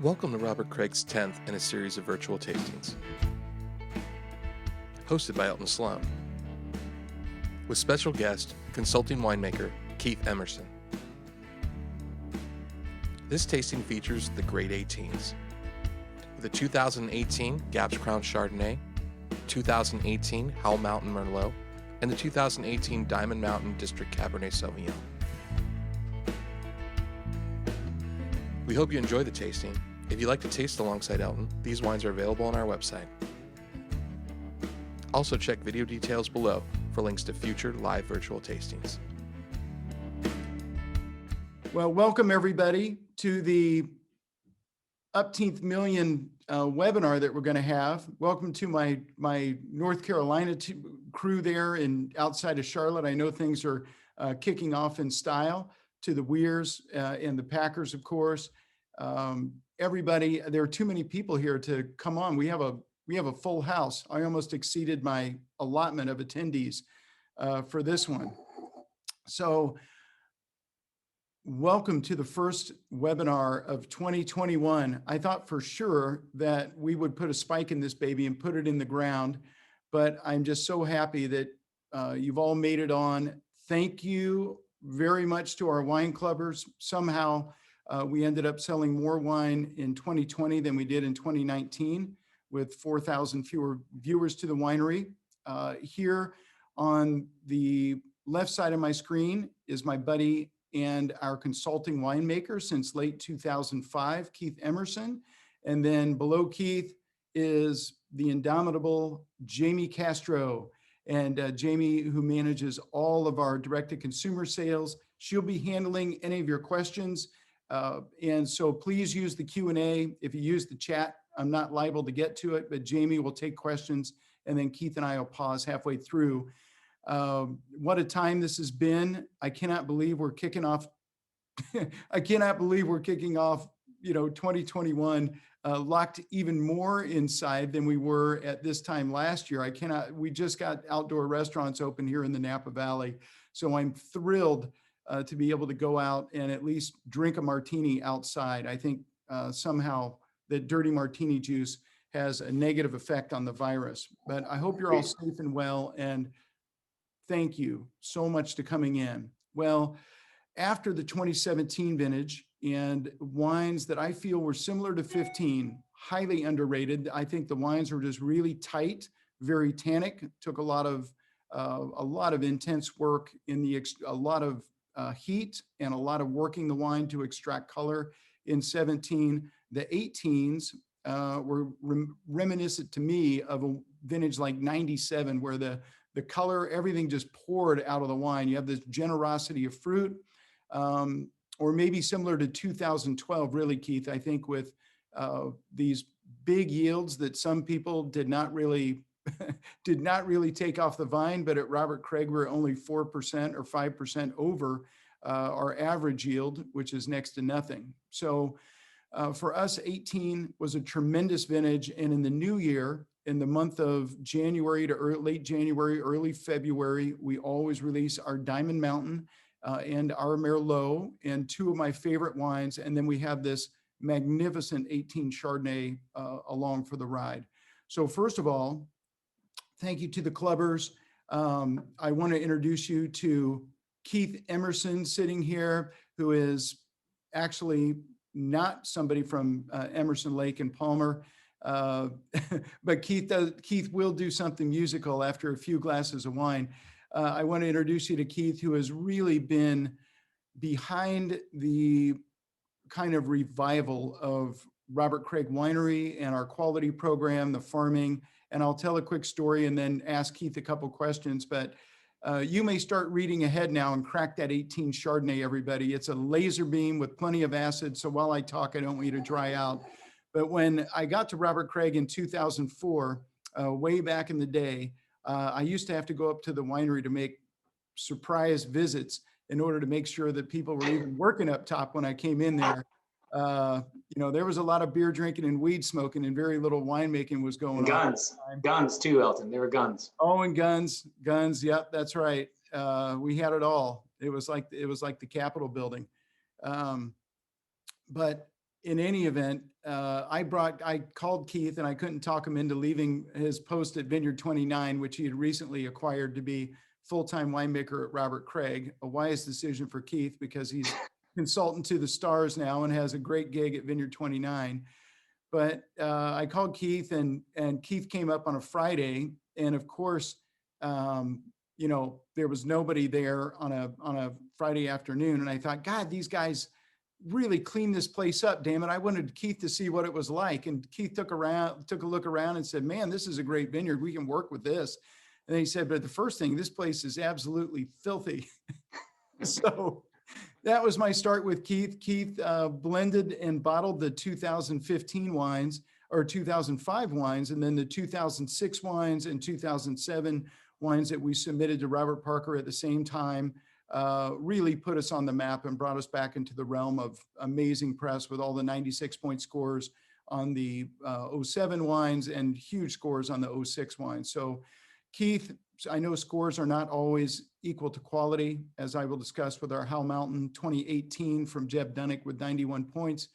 Welcome to Robert Craig's 10th in a series of virtual tastings, hosted by Elton Slone, with special guest, consulting winemaker Keith Emerson. This tasting features the Grade 18s, with a 2018 Gaps Crown Chardonnay, 2018 Howell Mountain Merlot, and the 2018 Diamond Mountain District Cabernet Sauvignon. We hope you enjoy the tasting. If you'd like to taste alongside Elton, these wines are available on our website. Also check video details below for links to future live virtual tastings. Well, welcome everybody to the Upteenth Million webinar that we're going to have. Welcome to my North Carolina crew there and outside of Charlotte. I know things are kicking off in style. To the Weirs and the Packers, of course. Everybody, there are too many people here to come on. We have a full house. I almost exceeded my allotment of attendees for this one. So welcome to the first webinar of 2021. I thought for sure that we would put a spike in this baby and put it in the ground, but I'm just so happy that you've all made it on. Thank you very much to our wine clubbers. Somehow we ended up selling more wine in 2020 than we did in 2019 with 4,000 fewer viewers to the winery. Here on the left side of my screen is my buddy and our consulting winemaker since late 2005, Keith Emerson. And then below Keith is the indomitable Jamie Castro. And Jamie, who manages all of our direct-to-consumer sales, she'll be handling any of your questions. And so please use the Q&A. If you use the chat, I'm not liable to get to it, but Jamie will take questions, and then Keith and I will pause halfway through. What a time this has been. I cannot believe we're kicking off. I cannot believe we're kicking off, 2021 locked even more inside than we were at this time last year. We just got outdoor restaurants open here in the Napa Valley. So I'm thrilled to be able to go out and at least drink a martini outside. I think somehow that dirty martini juice has a negative effect on the virus, but I hope you're all safe and well. And thank you so much to coming in. Well, after the 2017 vintage and wines that I feel were similar to 15, highly underrated. I think the wines were just really tight, very tannic, took a lot of intense work in a lot of heat and a lot of working the wine to extract color in 17. The 18s were reminiscent to me of a vintage like 97, where the color, everything just poured out of the wine. You have this generosity of fruit, or maybe similar to 2012, really, Keith, I think with these big yields that some people did not really take off the vine, but at Robert Craig, we're only 4% or 5% over our average yield, which is next to nothing. So for us, 18 was a tremendous vintage. And in the new year, in the month of January to late January, early February, we always release our Diamond Mountain and our Merlot and two of my favorite wines. And then we have this magnificent 18 Chardonnay along for the ride. So first of all, thank you to the clubbers. I want to introduce you to Keith Emerson sitting here, who is actually not somebody from Emerson Lake and Palmer, but Keith will do something musical after a few glasses of wine. I want to introduce you to Keith, who has really been behind the kind of revival of Robert Craig Winery and our quality program, the farming. And I'll tell a quick story and then ask Keith a couple questions. But you may start reading ahead now and crack that 18 Chardonnay, everybody. It's a laser beam with plenty of acid. So while I talk, I don't want you to dry out. But when I got to Robert Craig in 2004, way back in the day, I used to have to go up to the winery to make surprise visits in order to make sure that people were even working up top when I came in there. There was a lot of beer drinking and weed smoking and very little winemaking was going on. Guns too, Elton. There were guns. Oh, and guns. Yep, that's right. We had it all. It was like the Capitol building. But in any event, I called Keith and I couldn't talk him into leaving his post at Vineyard 29, which he had recently acquired to be full-time winemaker at Robert Craig, a wise decision for Keith because he's consultant to the stars now and has a great gig at Vineyard 29. But I called Keith and Keith came up on a Friday. And of course, you know, there was nobody there on a Friday afternoon. And I thought, God, these guys really cleaned this place up. Damn it. I wanted Keith to see what it was like. And Keith took a look around and said, man, this is a great vineyard. We can work with this. And he said, but the first thing, this place is absolutely filthy. So that was my start with Keith. Keith blended and bottled the 2015 wines or 2005 wines, and then the 2006 wines and 2007 wines that we submitted to Robert Parker at the same time. Really put us on the map and brought us back into the realm of amazing press with all the 96-point scores on the 07 wines and huge scores on the 06 wines. So Keith, I know scores are not always equal to quality, as I will discuss with our Howell Mountain 2018 from Jeb Dunnick with 91 points.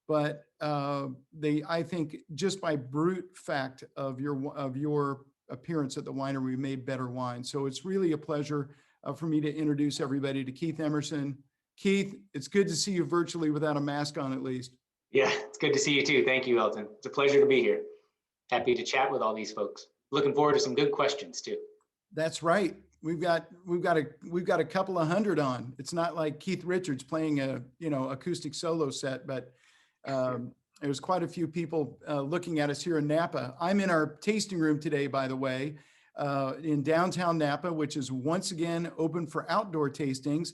But I think just by brute fact of your appearance at the winery, we made better wine. So it's really a pleasure for me to introduce everybody to Keith Emerson. Keith, it's good to see you virtually without a mask on, at least. Yeah, it's good to see you too. Thank you, Elton. It's a pleasure to be here. Happy to chat with all these folks. Looking forward to some good questions too. That's right. We've got a couple of hundred on. It's not like Keith Richards playing a acoustic solo set, but there's quite a few people looking at us here in Napa. I'm in our tasting room today, by the way, in downtown Napa, which is once again open for outdoor tastings.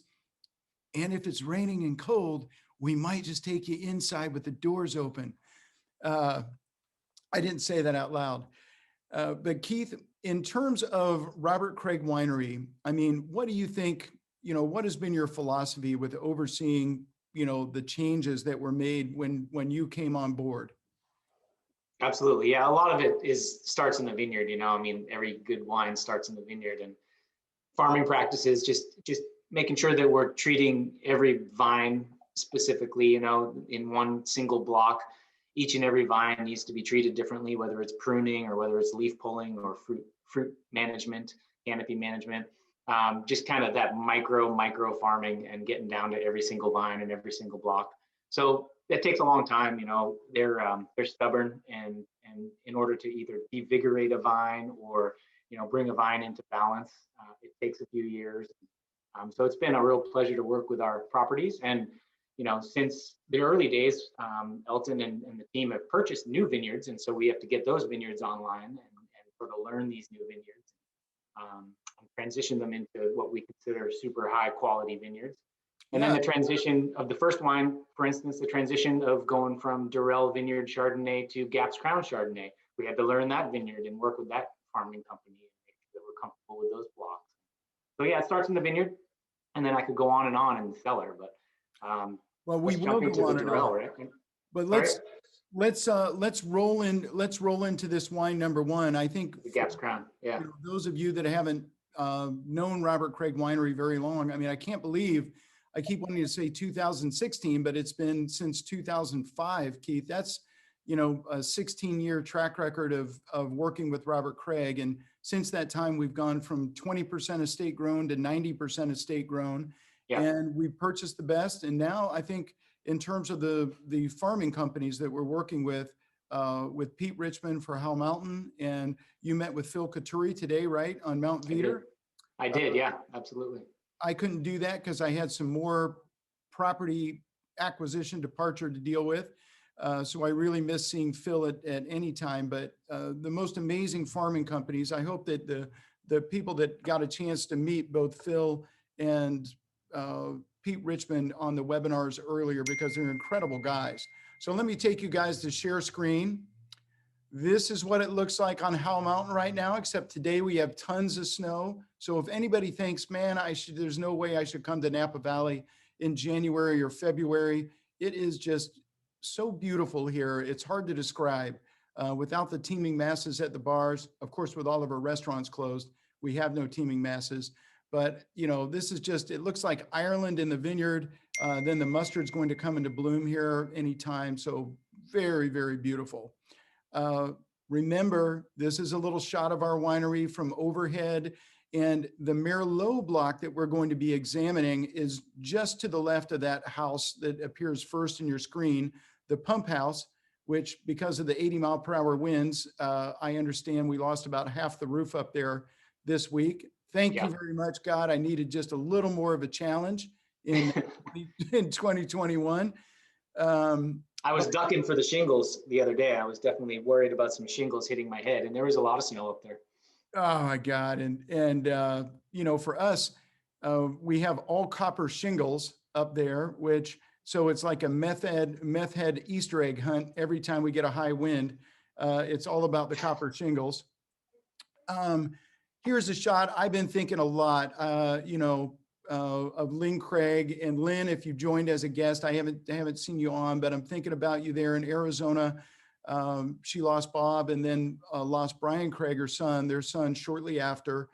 And if it's raining and cold, we might just take you inside with the doors open. I didn't say that out loud. But Keith, in terms of Robert Craig Winery, I mean, what do you think, what has been your philosophy with overseeing, the changes that were made when you came on board? Absolutely. Yeah. A lot of it starts in the vineyard, I mean, every good wine starts in the vineyard, and farming practices, just making sure that we're treating every vine specifically, in one single block. Each and every vine needs to be treated differently, whether it's pruning or whether it's leaf pulling or fruit management, canopy management, just kind of that micro farming and getting down to every single vine and every single block. So that takes a long time. They're stubborn, and in order to either devigorate a vine or bring a vine into balance, it takes a few years. So it's been a real pleasure to work with our properties. And since the early days, Elton and the team have purchased new vineyards, and so we have to get those vineyards online and sort of learn these new vineyards, and transition them into what we consider super high quality vineyards. And then the transition of the first wine, for instance, the transition of going from Durrell Vineyard Chardonnay to Gaps Crown Chardonnay, we had to learn that vineyard and work with that farming company and make sure that we're comfortable with those blocks. So yeah, it starts in the vineyard, and then I could go on in the cellar, but well, we will go on and on. Right? But let's roll into this wine number one. I think the Gaps Crown. Yeah. Those of you that haven't known Robert Craig Winery very long, I mean, I can't believe I keep wanting to say 2016, but it's been since 2005. Keith, that's a 16-year track record of working with Robert Craig, and since that time, we've gone from 20% estate grown to 90% estate grown. Yeah. And we purchased the best. And now I think in terms of the farming companies that we're working with Pete Richmond for Howell Mountain, and you met with Phil Couturi today, right, on Mount Veeder? I did, yeah, absolutely. I couldn't do that because I had some more property acquisition departure to deal with. So I really miss seeing Phil at any time. But the most amazing farming companies, I hope that the people that got a chance to meet both Phil and Pete Richmond on the webinars earlier, because they're incredible guys. So let me take you guys to share screen. This is what it looks like on Howell Mountain right now, except today we have tons of snow. So if anybody thinks, man, there's no way I should come to Napa Valley in January or February, it is just so beautiful here. It's hard to describe without the teeming masses at the bars. Of course, with all of our restaurants closed, we have no teeming masses. but you know, this is just, it looks like Ireland in the vineyard. Then the mustard's going to come into bloom here anytime. So very, very beautiful. Remember, this is a little shot of our winery from overhead, and the Merlot block that we're going to be examining is just to the left of that house that appears first in your screen, the pump house, which because of the 80-mile-per-hour winds, I understand we lost about half the roof up there this week. Thank you very much, God. I needed just a little more of a challenge in 2021. I was ducking for the shingles the other day. I was definitely worried about some shingles hitting my head, and there was a lot of snow up there. Oh my God. And you know, for us, we have all copper shingles up there, which, so it's like a meth head Easter egg hunt. Every time we get a high wind, it's all about the copper shingles. Here's a shot. I've been thinking a lot, you know, of Lynn Craig. And Lynn, if you joined as a guest, I haven't seen you on, but I'm thinking about you there in Arizona. She lost Bob and then lost Brian Craig, her son, their son, shortly after.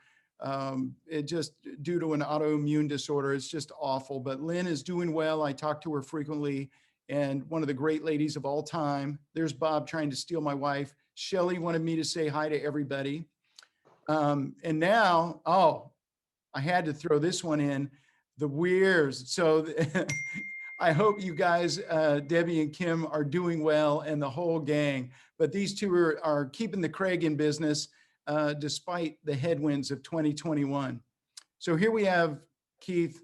It just due to an autoimmune disorder. It's just awful. But Lynn is doing well. I talk to her frequently, and one of the great ladies of all time. There's Bob trying to steal my wife. Shelly wanted me to say hi to everybody. And now, oh, I had to throw this one in, the Weirs. So I hope you guys, Debbie and Kim, are doing well, and the whole gang. But these two are keeping the Craig in business despite the headwinds of 2021. So here we have Keith.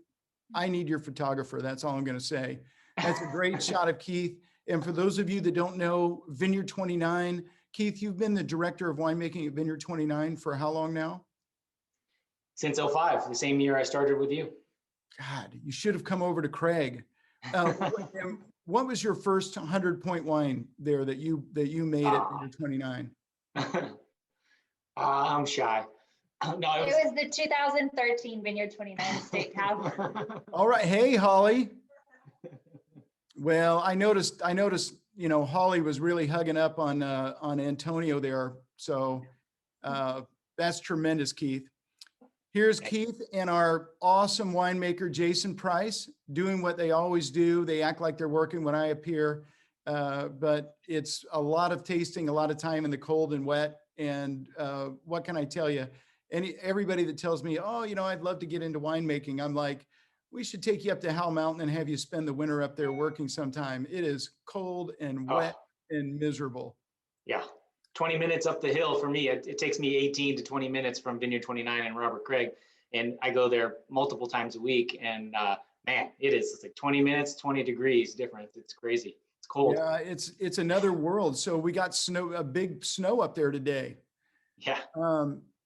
I need your photographer. That's all I'm going to say. That's a great shot of Keith. And for those of you that don't know Vineyard 29, Keith, you've been the director of winemaking at Vineyard 29 for how long now? Since 05, the same year I started with you. God, you should have come over to Craig. What was your first 100-point wine there that you made at Vineyard 29? I'm shy. No, it was the 2013 Vineyard 29 Steakhouse. All right. Hey, Holly. Well, I noticed, you know, Holly was really hugging up on Antonio there. So that's tremendous, Keith. Here's Keith and our awesome winemaker, Jason Price, doing what they always do. They act like they're working when I appear, but it's a lot of tasting, a lot of time in the cold and wet. And what can I tell you? Everybody that tells me, oh, you know, I'd love to get into winemaking, I'm like, we should take you up to Howell Mountain and have you spend the winter up there working sometime. It is cold and wet and miserable. Yeah. 20 minutes up the hill for me. It takes me 18 to 20 minutes from Vineyard 29 and Robert Craig. And I go there multiple times a week. And man, it's like 20 minutes, 20 degrees difference. It's crazy. It's cold. Yeah, it's another world. So we got snow, a big snow up there today. Yeah.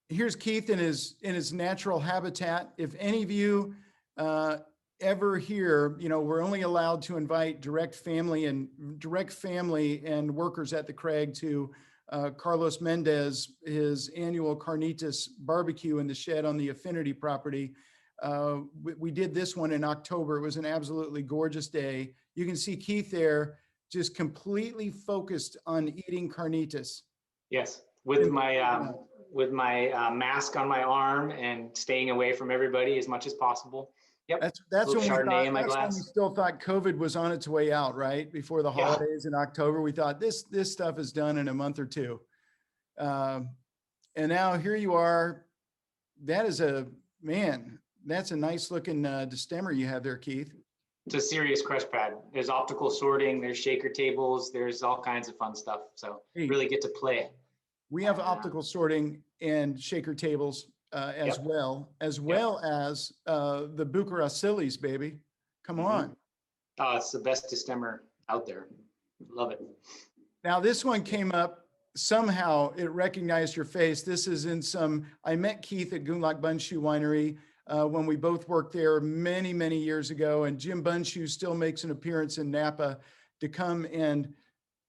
Here's Keith in his natural habitat. If any of you ever here, you know, we're only allowed to invite direct family and workers at the Craig to Carlos Mendez, his annual carnitas barbecue in the shed on the Affinity property. We did this one in October. It was an absolutely gorgeous day. You can see Keith there just completely focused on eating carnitas. Yes, with my mask on my arm and staying away from everybody as much as possible. Yep. That's when Chardonnay in my when glass. we still thought COVID was on its way out, right? Before the holidays in October, we thought this stuff is done in a month or two. And now here you are. That is that's a nice looking destemmer you have there, Keith. It's a serious crush pad. There's optical sorting, there's shaker tables, there's all kinds of fun stuff. So really get to play. We have optical sorting and shaker tables as well as the Bucharasilis, baby. Come on. Oh, it's the best destemmer out there. Love it. Now this one came up, somehow it recognized your face. This is I met Keith at Gundlach Bundschuh Winery when we both worked there many, many years ago. And Jim Bundschuh still makes an appearance in Napa to come and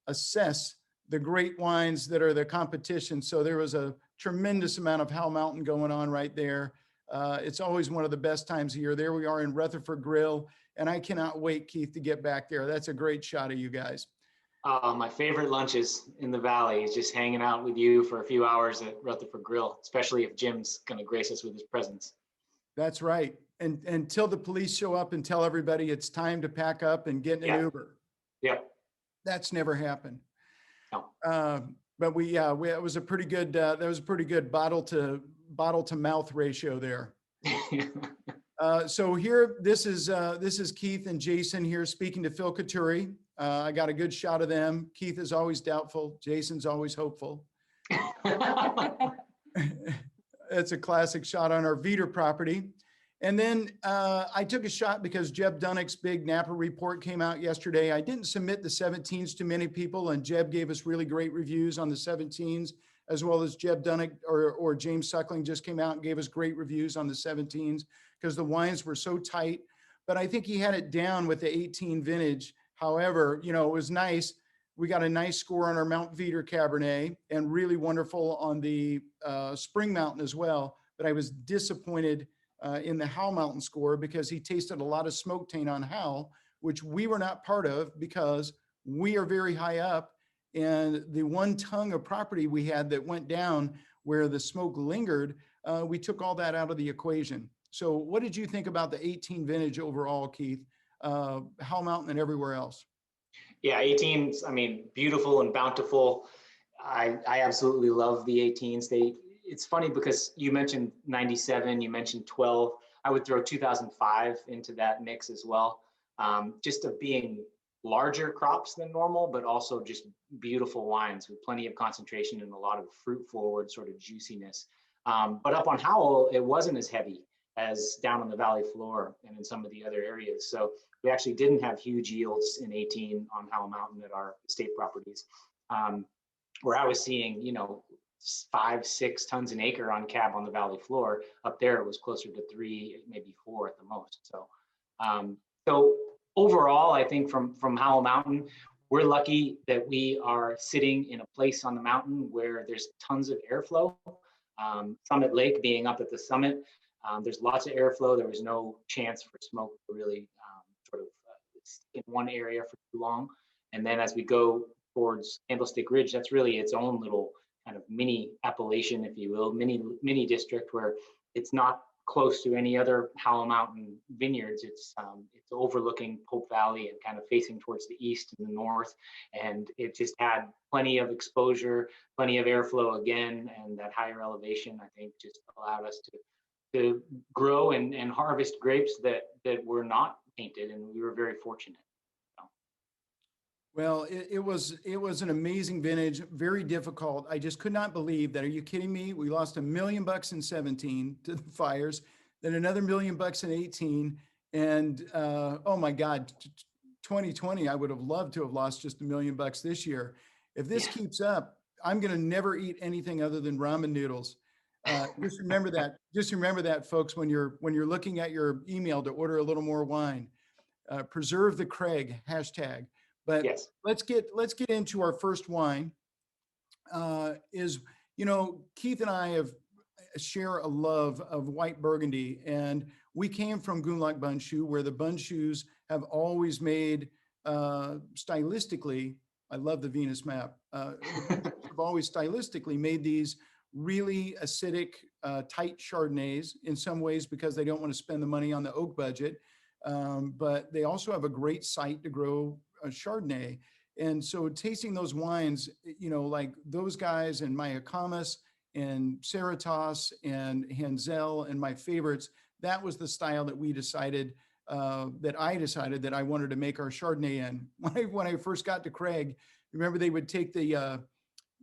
assess the great wines that are the competition. So there was a tremendous amount of Howell Mountain going on right there. It's always one of the best times of year. There we are in Rutherford Grill, and I cannot wait, Keith, to get back there. That's a great shot of you guys. My favorite lunches in the Valley is just hanging out with you for a few hours at Rutherford Grill, especially if Jim's going to grace us with his presence. That's right. And until the police show up and tell everybody it's time to pack up and get in an Yeah. Uber. Yep. That's never happened. No. But it was a pretty good, that was a pretty good bottle to mouth ratio there. So here, this is Keith and Jason here speaking to Phil Couturi. I got a good shot of them. Keith is always doubtful. Jason's always hopeful. It's a classic shot on our Veeder property. And then I took a shot because Jeb Dunnick's big Napa report came out yesterday. I didn't submit the 17s to many people, and Jeb gave us really great reviews on the 17s, as well as Jeb Dunnick or James Suckling just came out and gave us great reviews on the 17s because the wines were so tight. But I think he had it down with the 18 vintage. However, it was nice. We got a nice score on our Mount Veeder Cabernet and really wonderful on the Spring Mountain as well. But I was disappointed in the Howell Mountain score because he tasted a lot of smoke taint on Howell, which we were not part of because we are very high up. And the one tongue of property we had that went down where the smoke lingered, we took all that out of the equation. So what did you think about the 18 vintage overall, Keith? Howell Mountain and everywhere else? Yeah, 18s, I mean, beautiful and bountiful. I absolutely love the 18s. It's funny because you mentioned 97, you mentioned 12. I would throw 2005 into that mix as well. Just of being larger crops than normal, but also just beautiful wines with plenty of concentration and a lot of fruit forward sort of juiciness. But up on Howell, it wasn't as heavy as down on the valley floor and in some of the other areas. So we actually didn't have huge yields in 18 on Howell Mountain at our estate properties, where I was seeing, 5-6 tons an acre on cab on the valley floor. Up there, it was closer to 3, maybe 4 at the most. So overall, I think from Howell Mountain, we're lucky that we are sitting in a place on the mountain where there's tons of airflow. Summit Lake being up at the summit, there's lots of airflow. There was no chance for smoke to really sort of in one area for too long. And then as we go towards Candlestick Ridge, that's really its own little kind of mini appellation, if you will, mini district where it's not close to any other Howell Mountain vineyards. It's overlooking Pope Valley and kind of facing towards the east and the north. And it just had plenty of exposure, plenty of airflow again, and that higher elevation, I think, just allowed us to grow and harvest grapes that were not tainted, and we were very fortunate. Well, it was an amazing vintage, very difficult. I just could not believe that. Are you kidding me? We lost $1 million in 17 to the fires, then another $1 million in 18. And oh my God, 2020, I would have loved to have lost just $1 million this year. If this keeps up, I'm going to never eat anything other than ramen noodles. Just remember that. Just remember that, folks, when you're looking at your email to order a little more wine. Preserve the Craig hashtag. But yes, let's get into our first wine. Keith and I share a love of white Burgundy, and we came from Gunlock Bundschuh, where the Bundschuhs have always made stylistically. I love the Venus map. Have always stylistically made these really acidic, tight Chardonnays in some ways because they don't want to spend the money on the oak budget, but they also have a great site to grow a Chardonnay. And so tasting those wines, like those guys and Mayacamas and Cerritos and Hanzel and my favorites, that was the style that we decided, that I wanted to make our Chardonnay in. When I first got to Craig, remember they would take the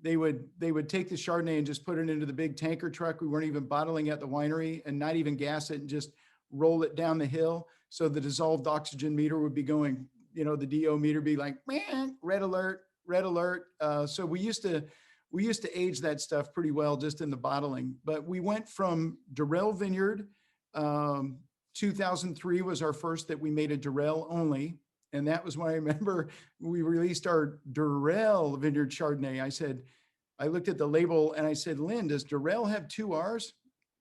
Chardonnay and just put it into the big tanker truck. We weren't even bottling at the winery and not even gas it and just roll it down the hill. So the dissolved oxygen meter would be going, the DO meter be like, man, red alert, red alert. So we used to age that stuff pretty well just in the bottling. But we went from Durrell Vineyard. 2003 was our first that we made a Durrell only. And that was when I remember we released our Durrell Vineyard Chardonnay. I looked at the label and I said, Lynn, does Durrell have 2 R's?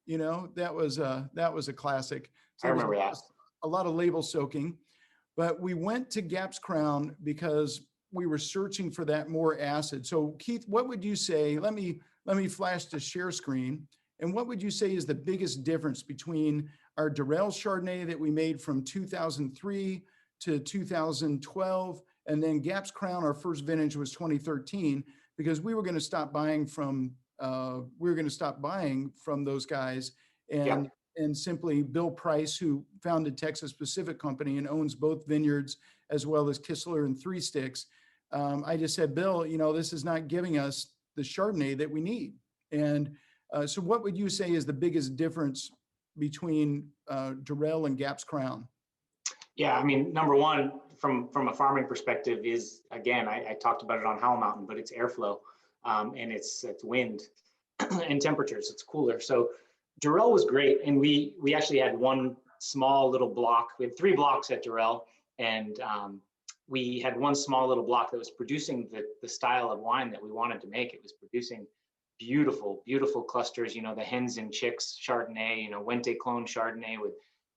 That was a classic. So I remember that. A lot of label soaking. But we went to Gaps Crown because we were searching for that more acid. So Keith, what would you say? Let me flash the share screen. And what would you say is the biggest difference between our Durell Chardonnay that we made from 2003 to 2012. And then Gaps Crown, our first vintage was 2013, because we were going to stop buying from those guys. And simply Bill Price, who founded Texas Pacific Company and owns both vineyards, as well as Kistler and Three Sticks. I just said, Bill, this is not giving us the Chardonnay that we need. And so what would you say is the biggest difference between Durell and Gaps Crown? Yeah, I mean, number one, from a farming perspective is, again, I talked about it on Howell Mountain, but it's airflow and it's wind and temperatures. It's cooler. So Durell was great. And we actually had one small little block. We had 3 blocks at Durell, and we had one small little block that was producing the style of wine that we wanted to make. It was producing beautiful, beautiful clusters, the hens and chicks Chardonnay, Wente clone Chardonnay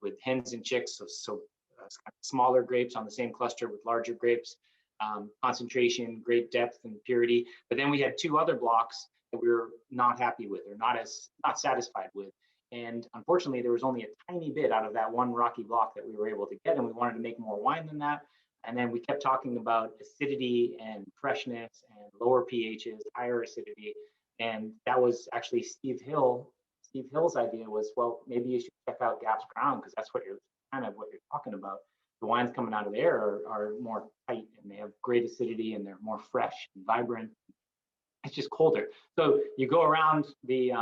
with hens and chicks. So smaller grapes on the same cluster with larger grapes, concentration, grape depth and purity. But then we had 2 other blocks that we were not happy with, or not satisfied with. And unfortunately, there was only a tiny bit out of that one rocky block that we were able to get, and we wanted to make more wine than that. And then we kept talking about acidity and freshness and lower pHs, higher acidity. And that was actually Steve Hill's idea was, well, maybe you should check out Gaps Crown, because that's what you're talking about. The wines coming out of there are more tight, and they have great acidity, and they're more fresh and vibrant. It's just colder. So you go around the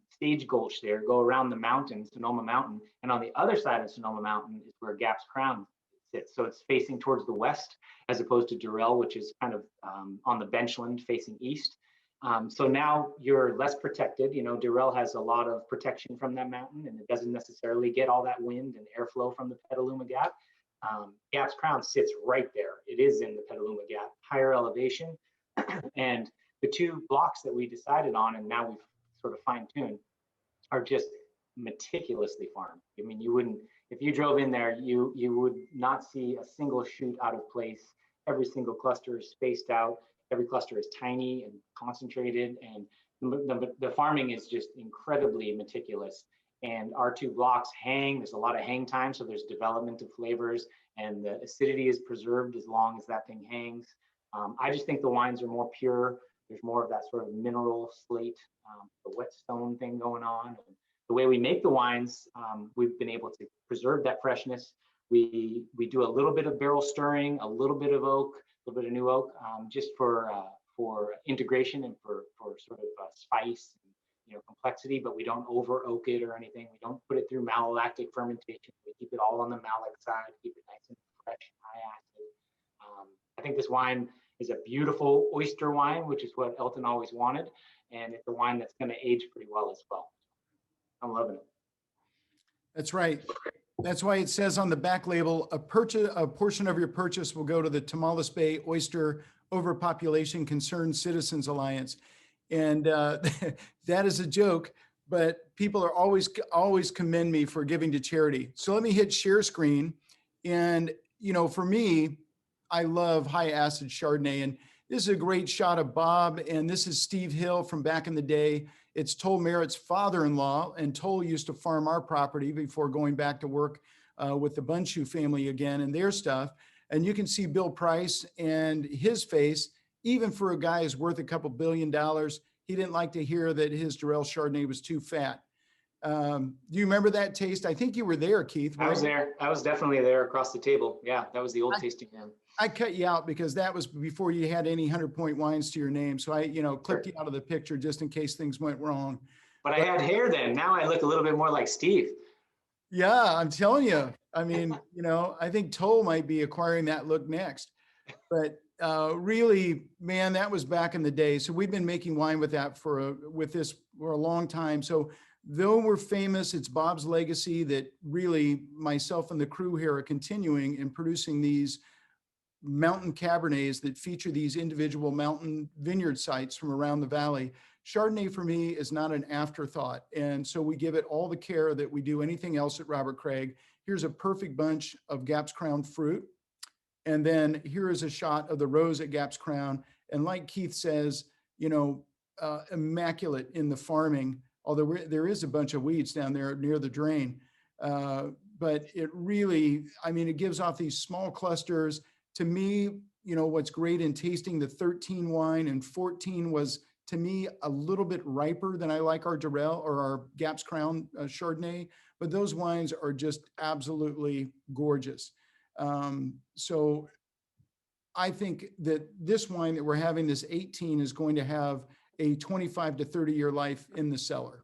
Stage Gulch there, go around the mountain, Sonoma Mountain, and on the other side of Sonoma Mountain is where Gaps Crown sits. So it's facing towards the west, as opposed to Durell, which is kind of on the benchland facing east. So now you're less protected. Durell has a lot of protection from that mountain, and it doesn't necessarily get all that wind and airflow from the Petaluma Gap. Gaps Crown sits right there. It is in the Petaluma Gap, higher elevation. And the 2 blocks that we decided on, and now we've sort of fine-tuned, are just meticulously farmed. I mean, if you drove in there, you would not see a single shoot out of place. Every single cluster is spaced out. Every cluster is tiny and concentrated, and the farming is just incredibly meticulous. And our 2 blocks hang. There's a lot of hang time, so there's development of flavors, and the acidity is preserved as long as that thing hangs. I just think the wines are more pure. There's more of that sort of mineral slate, the whetstone thing going on. And the way we make the wines, we've been able to preserve that freshness. We do a little bit of barrel stirring, a little bit of oak, a little bit of new oak, just for integration and for sort of spice and complexity. But we don't over oak it or anything. We don't put it through malolactic fermentation. We keep it all on the malic side, keep it nice and fresh, high acid. I think this wine is a beautiful oyster wine, which is what Elton always wanted, and it's a wine that's going to age pretty well as well. I'm loving it. That's right. That's why it says on the back label, a portion of your purchase will go to the Tamales Bay Oyster Overpopulation Concerned Citizens Alliance. And that is a joke, but people are always commend me for giving to charity. So let me hit share screen. And, for me, I love high acid Chardonnay. And this is a great shot of Bob. And this is Steve Hill from back in the day. It's Toll Merritt's father-in-law, and Toll used to farm our property before going back to work with the Bundschuh family again and their stuff. And you can see Bill Price and his face, even for a guy who's worth a couple $2 billion, he didn't like to hear that his Durell Chardonnay was too fat. Do you remember that taste? I think you were there, Keith. I was there. I was definitely there across the table. Yeah, that was the old tasting room. I cut you out because that was before you had any 100-point wines to your name. So I, clipped you out of the picture just in case things went wrong. But I had hair then. Now I look a little bit more like Steve. Yeah, I'm telling you. I mean, I think Toll might be acquiring that look next. But really, man, that was back in the day. So we've been making wine with that for a long time. So though we're famous, it's Bob's legacy that really myself and the crew here are continuing in producing these mountain Cabernets that feature these individual mountain vineyard sites from around the valley. Chardonnay for me is not an afterthought. And so we give it all the care that we do anything else at Robert Craig. Here's a perfect bunch of Gaps Crown fruit. And then here is a shot of the rose at Gaps Crown. And like Keith says, immaculate in the farming. although there is a bunch of weeds down there near the drain. But it really, I mean, it gives off these small clusters. To me, you know, what's great in tasting the 13 wine and 14 was, to me, a little bit riper than I like our Durell or our Gaps Crown Chardonnay, but those wines are just absolutely gorgeous. So I think that this wine that we're having, this 18, is going to have a 25 to 30 year life in the cellar.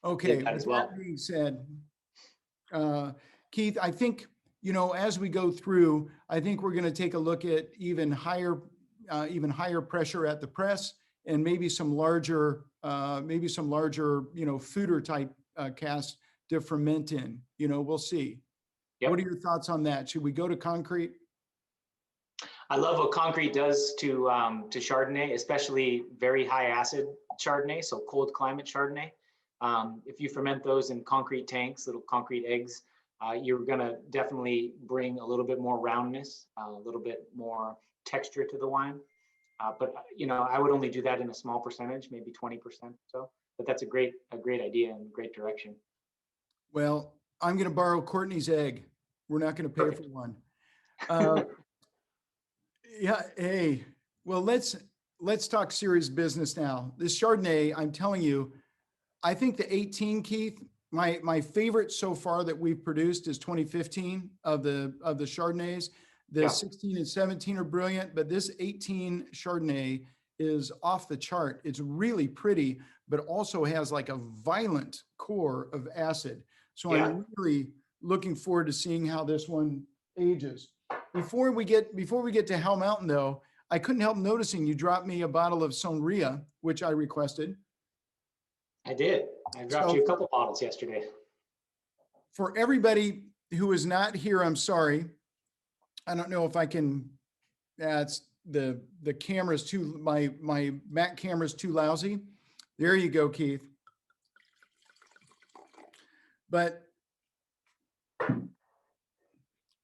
Okay, that with as well. that being said, Keith, I think, you know, as we go through, I think we're going to take a look at even higher pressure at the press, and maybe some larger, you know, fooder type casks to ferment in. You know, we'll see. Yep. What are your thoughts on that? Should we go to concrete? I love what concrete does to Chardonnay, especially very high acid Chardonnay, so cold climate Chardonnay. If you ferment those in concrete tanks, little concrete eggs, you're going to definitely bring a little bit more roundness, a little bit more texture to the wine. But you know, I would only do that in a small percentage, maybe 20% or so. But that's a great idea and great direction. Well, I'm going to borrow Courtney's egg. We're not going to pay Perfect. for one. Yeah. Hey, well, let's talk serious business now. This Chardonnay, I'm telling you, I think the 18, Keith, my favorite so far that we've produced is 2015 of the Chardonnays. The 16 and 17 are brilliant, but this 18 Chardonnay is off the chart. It's really pretty, but also has like a violent core of acid. So I'm really looking forward to seeing how this one ages. Before we get to Hell Mountain, though, I couldn't help noticing you dropped me a bottle of Sonria, which I requested. I did. I dropped you a couple bottles yesterday. For everybody who is not here, I'm sorry. I don't know if I can, that's the camera's too, my Mac camera's too lousy. There you go, Keith. But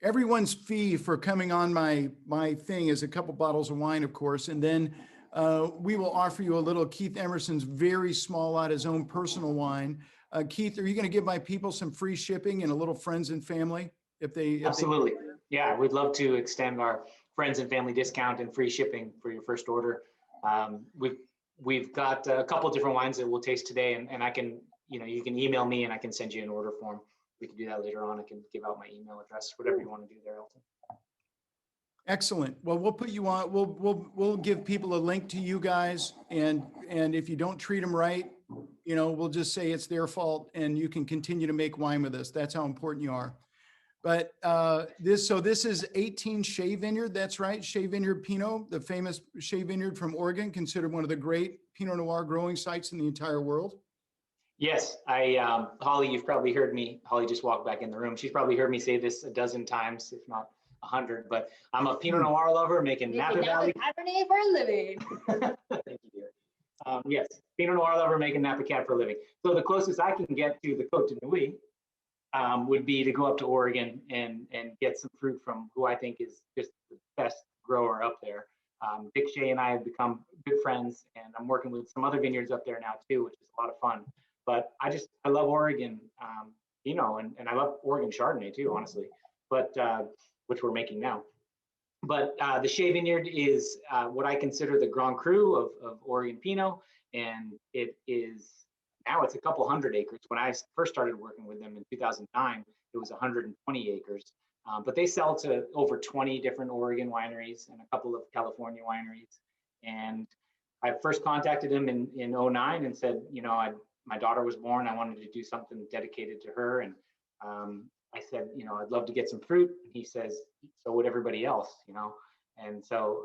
everyone's fee for coming on my thing is a couple bottles of wine, of course. And then we will offer you a little Keith Emerson's very small lot, his own personal wine. Keith, are you going to give my people some free shipping and a little friends and family if they? Absolutely. Yeah, we'd love to extend our friends and family discount and free shipping for your first order. We've got a couple different wines that we'll taste today, and I can, you know, you can email me and I can send you an order form. We can do that later on. I can give out my email address, whatever you want to do there, Elton. Excellent. Well, we'll put you on. We'll give people a link to you guys, and if you don't treat them right, you know, we'll just say it's their fault, and you can continue to make wine with us. That's how important you are. But this is 18 Sha Vineyard. That's right, Sha Vineyard Pinot, the famous Sha Vineyard from Oregon, considered one of the great Pinot Noir growing sites in the entire world. Yes, Holly, you've probably heard me. Holly just walked back in the room. She's probably heard me say this a dozen times, if not 100. But I'm a Pinot Noir lover, making Napa Valley. Cabernet for a living. Thank you, dear. Yes, Pinot Noir lover, making Napa Cab for a living. So the closest I can get to the Côte de Nuit would be to go up to Oregon and get some fruit from who I think is just the best grower up there. Vic Shea and I have become good friends, and I'm working with some other vineyards up there now too, which is a lot of fun. But I love Oregon, you know, and I love Oregon Chardonnay too, honestly, but which we're making now. But the Sha Vineyard is what I consider the Grand Cru of Oregon Pinot, and it is now it's a couple hundred acres. When I first started working with them in 2009, it was 120 acres. But they sell to over 20 different Oregon wineries and a couple of California wineries. And I first contacted him in 2009 and said, you know, my daughter was born. I wanted to do something dedicated to her. And I said, you know, I'd love to get some fruit. And he says, so would everybody else, you know? And so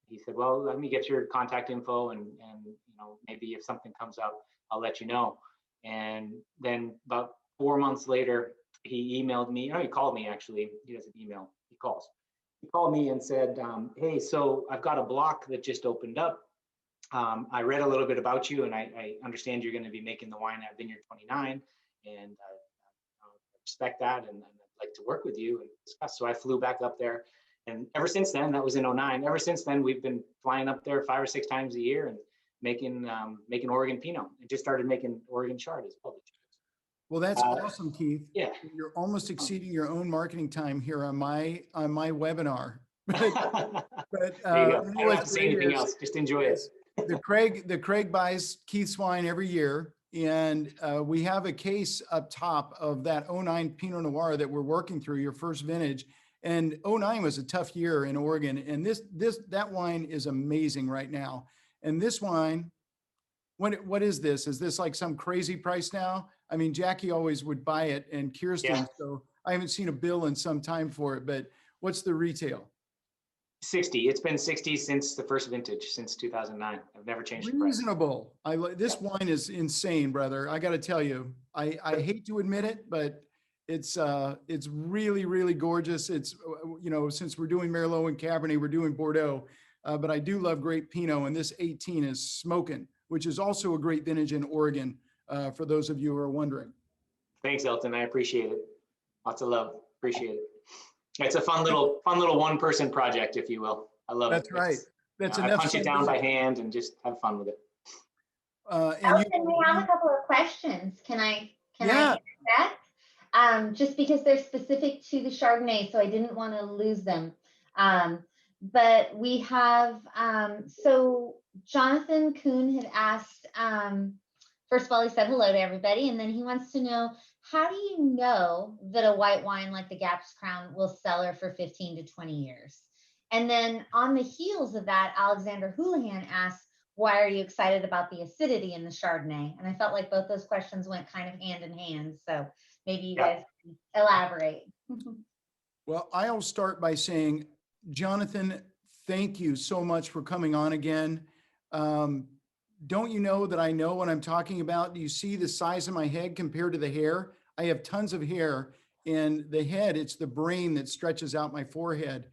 he said, well, let me get your contact info and you know, maybe if something comes up, I'll let you know. And then about 4 months later, he emailed me. No, he called me actually. He doesn't email, he calls. He called me and said, hey, so I've got a block that just opened up. I read a little bit about you, and I understand you're going to be making the wine at Vineyard 29, and I respect that, and I'd like to work with you and discuss. So I flew back up there, and ever since then, that was in 2009. Ever since then, we've been flying up there 5 or 6 times a year, and making Oregon Pinot, and just started making Oregon Chard as well. Well, that's awesome, Keith. Yeah. You're almost exceeding your own marketing time here on my webinar. But There you go. I don't have to say anything else. Just enjoy it. The Craig buys Keith's wine every year, and we have a case up top of that '09 Pinot Noir that we're working through, your first vintage. And '09 was a tough year in Oregon, and that wine is amazing right now. And this wine, what is this? Is this like some crazy price now? I mean, Jackie always would buy it, and Kirsten. Yeah. So I haven't seen a bill in some time for it, but what's the retail? 60. It's been 60 since the first vintage, since 2009. I've never changed the price. Reasonable. This wine is insane, brother. I got to tell you, I hate to admit it, but it's really, really gorgeous. It's, since we're doing Merlot and Cabernet, we're doing Bordeaux, but I do love great Pinot, and this 18 is smoking, which is also a great vintage in Oregon, for those of you who are wondering. Thanks, Elton. I appreciate it. Lots of love. Appreciate it. It's a fun little one-person project, if you will. I love it. That's right. That's I enough. punch it down by hand and just have fun with it. Elton, we have a couple of questions. Can I answer that? Just because they're specific to the Chardonnay, so I didn't want to lose them. But we have, so Jonathan Kuhn had asked, first of all, he said hello to everybody, and then he wants to know, how do you know that a white wine like the Gaps Crown will cellar for 15 to 20 years? And then on the heels of that, Alexander Houlihan asked, why are you excited about the acidity in the Chardonnay? And I felt like both those questions went kind of hand in hand. So maybe you guys can elaborate. Well, I'll start by saying, Jonathan, thank you so much for coming on again. Don't you know that I know what I'm talking about? Do you see the size of my head compared to the hair? I have tons of hair, and the head, it's the brain that stretches out my forehead.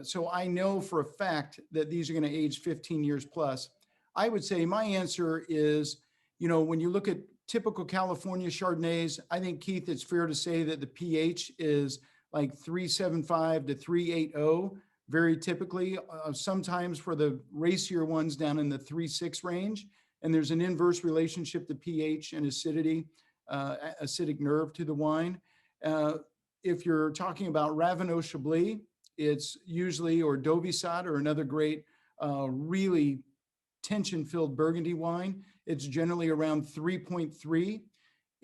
So I know for a fact that these are going to age 15 years plus. I would say my answer is, when you look at typical California Chardonnays, I think, Keith, it's fair to say that the pH is like 3.75 to 3.80, very typically, sometimes for the racier ones down in the 3.6 range. And there's an inverse relationship to pH and acidity, acidic nerve to the wine. If you're talking about Ravenot Chablis, it's usually, or Dauvissat, or another great, really tension-filled Burgundy wine. It's generally around 3.3.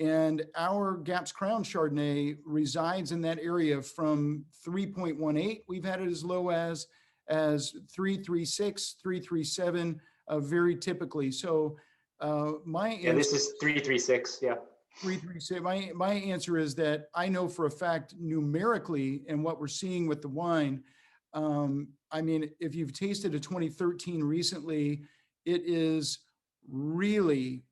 And our Gaps Crown Chardonnay resides in that area from 3.18. We've had it as low as 3.36, 3.37, very typically. So this is 3.36. Yeah. 3.36. My answer is that I know for a fact numerically, and what we're seeing with the wine. I mean, if you've tasted a 2013 recently, it is really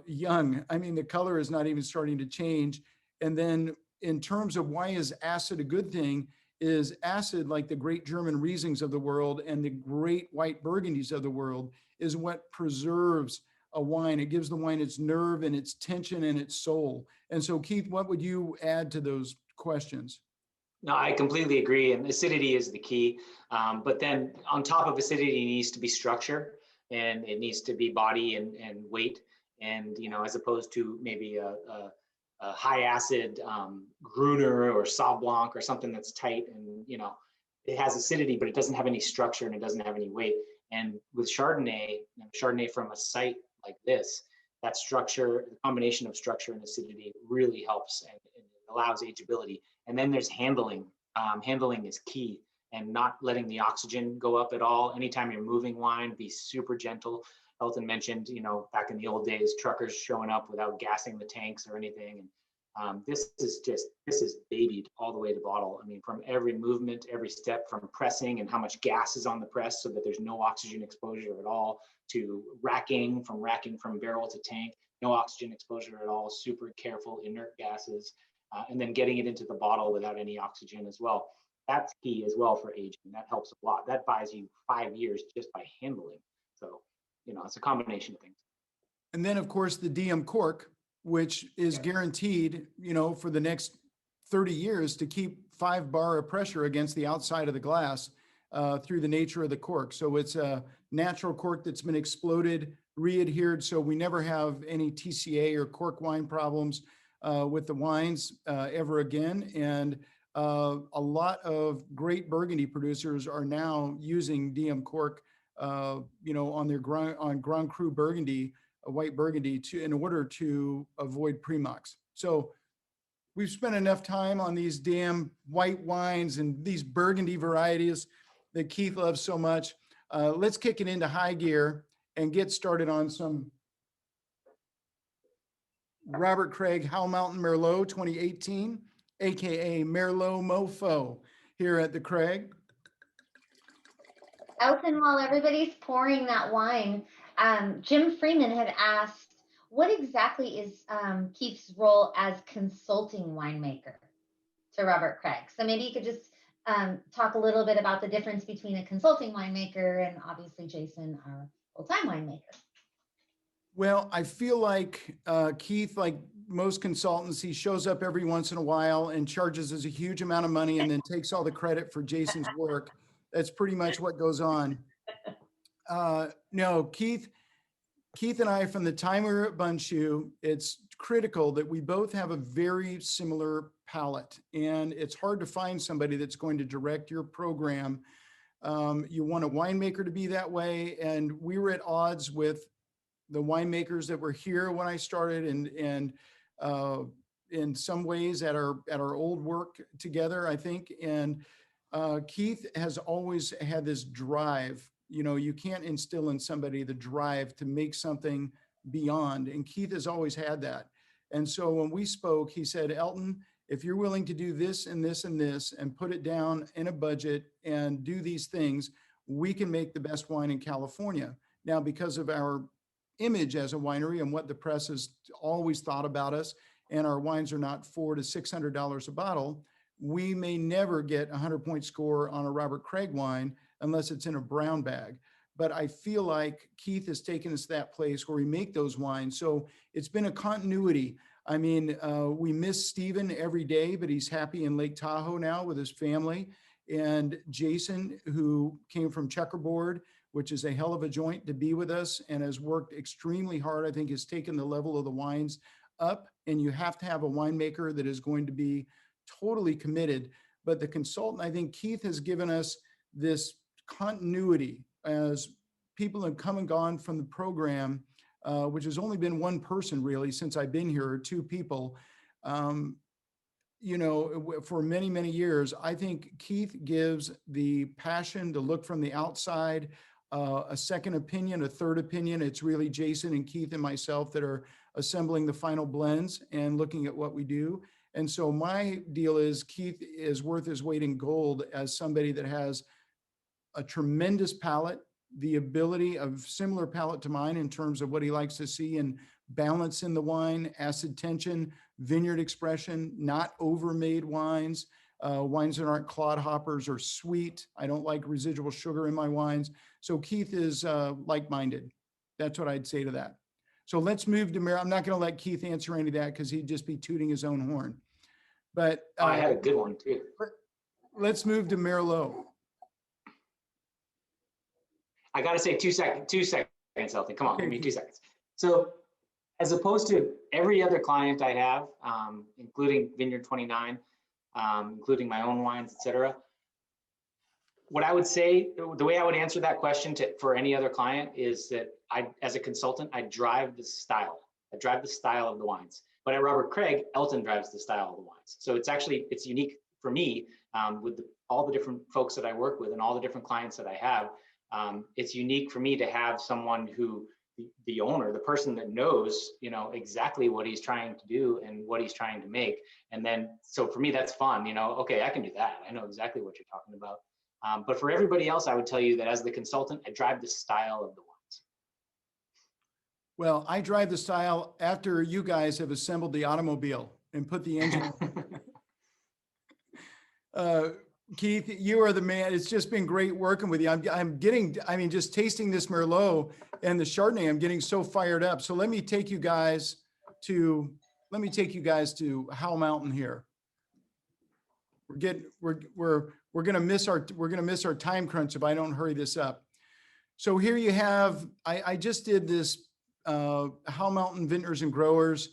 young. I mean, the color is not even starting to change. And then in terms of why is acid a good thing, is acid, like the great German Riesings of the world and the great white Burgundies of the world, is what preserves a wine. It gives the wine its nerve and its tension and its soul. And so, Keith, what would you add to those questions? No, I completely agree. And acidity is the key. But then on top of acidity needs to be structure, and it needs to be body and weight. And, as opposed to maybe a high acid Gruner or Sauv Blanc or something that's tight, and, it has acidity, but it doesn't have any structure and it doesn't have any weight. And with Chardonnay from a site like this, that structure, the combination of structure and acidity really helps and allows ageability. And then there's handling. Handling is key, and not letting the oxygen go up at all. Anytime you're moving wine, be super gentle. Elton mentioned, back in the old days, truckers showing up without gassing the tanks or anything. And this is babied all the way to bottle. I mean, from every movement, every step, from pressing and how much gas is on the press so that there's no oxygen exposure at all, to racking from barrel to tank, no oxygen exposure at all, super careful, inert gases, and then getting it into the bottle without any oxygen as well. That's key as well for aging. That helps a lot. That buys you 5 years just by handling. So, it's a combination of things. And then, of course, the DM cork, which is guaranteed, for the next 30 years to keep 5 bar of pressure against the outside of the glass. through the nature of the cork. So it's a natural cork that's been exploded, re-adhered, so we never have any TCA or cork wine problems with the wines ever again. And a lot of great Burgundy producers are now using DM cork, on their Grand Cru Burgundy, white Burgundy, in order to avoid Primox. So we've spent enough time on these damn white wines and these Burgundy varieties that Keith loves so much. Let's kick it into high gear and get started on some Robert Craig Howell Mountain Merlot 2018, AKA Merlot Mofo, here at the Craig. Elton, while everybody's pouring that wine, Jim Freeman had asked, what exactly is Keith's role as consulting winemaker to Robert Craig? So maybe you could just talk a little bit about the difference between a consulting winemaker and obviously Jason, our full-time winemaker. Well, I feel like Keith, like most consultants, he shows up every once in a while and charges us a huge amount of money and then takes all the credit for Jason's work. That's pretty much what goes on. No, Keith and I, from the time we were at Bundschuh, it's critical that we both have a very similar palate, and it's hard to find somebody that's going to direct your program. You want a winemaker to be that way, and we were at odds with the winemakers that were here when I started, and in some ways at our old work together, I think. And Keith has always had this drive. You can't instill in somebody the drive to make something beyond. And Keith has always had that. And so when we spoke, he said, Elton, if you're willing to do this and this and this and put it down in a budget and do these things, we can make the best wine in California. Now, because of our image as a winery and what the press has always thought about us, and our wines are not $400 to $600 a bottle, we may never get a 100-point score on a Robert Craig wine unless it's in a brown bag. But I feel like Keith has taken us to that place where we make those wines. So it's been a continuity. I mean, we miss Stephen every day, but he's happy in Lake Tahoe now with his family. And Jason, who came from Checkerboard, which is a hell of a joint, to be with us and has worked extremely hard, I think has taken the level of the wines up. And you have to have a winemaker that is going to be totally committed. But the consultant, I think Keith has given us this continuity as people have come and gone from the program, which has only been one person really since I've been here, or two people. For many, many years, I think Keith gives the passion to look from the outside, a second opinion, a third opinion. It's really Jason and Keith and myself that are assembling the final blends and looking at what we do. And so my deal is Keith is worth his weight in gold as somebody that has a tremendous palate, the ability of similar palate to mine in terms of what he likes to see and balance in the wine, acid tension, vineyard expression, not overmade wines, wines that aren't clod hoppers or sweet. I don't like residual sugar in my wines. So Keith is like-minded. That's what I'd say to that. So let's move to Merlot. I'm not going to let Keith answer any of that because he'd just be tooting his own horn. But I had a good one too. Let's move to Merlot. I got to say 2 seconds, Elton. Come on, give me 2 seconds. So as opposed to every other client I have, including Vineyard 29, including my own wines, etc., what I would say, the way I would answer that question for any other client is that as a consultant, I drive the style. I drive the style of the wines. But at Robert Craig, Elton drives the style of the wines. So it's unique for me with all the different folks that I work with and all the different clients that I have. It's unique for me to have someone who, the owner, the person that knows, exactly what he's trying to do and what he's trying to make. And then, so for me, that's fun. Okay, I can do that. I know exactly what you're talking about. But for everybody else, I would tell you that as the consultant, I drive the style of the wines. Well, I drive the style after you guys have assembled the automobile and put the engine. Keith, you are the man. It's just been great working with you. Just tasting this Merlot and the Chardonnay, I'm getting so fired up. So let me take you guys to Howell Mountain here. we're gonna miss our time crunch if I don't hurry this up. So here you have, I just did this Howell Mountain Vintners and Growers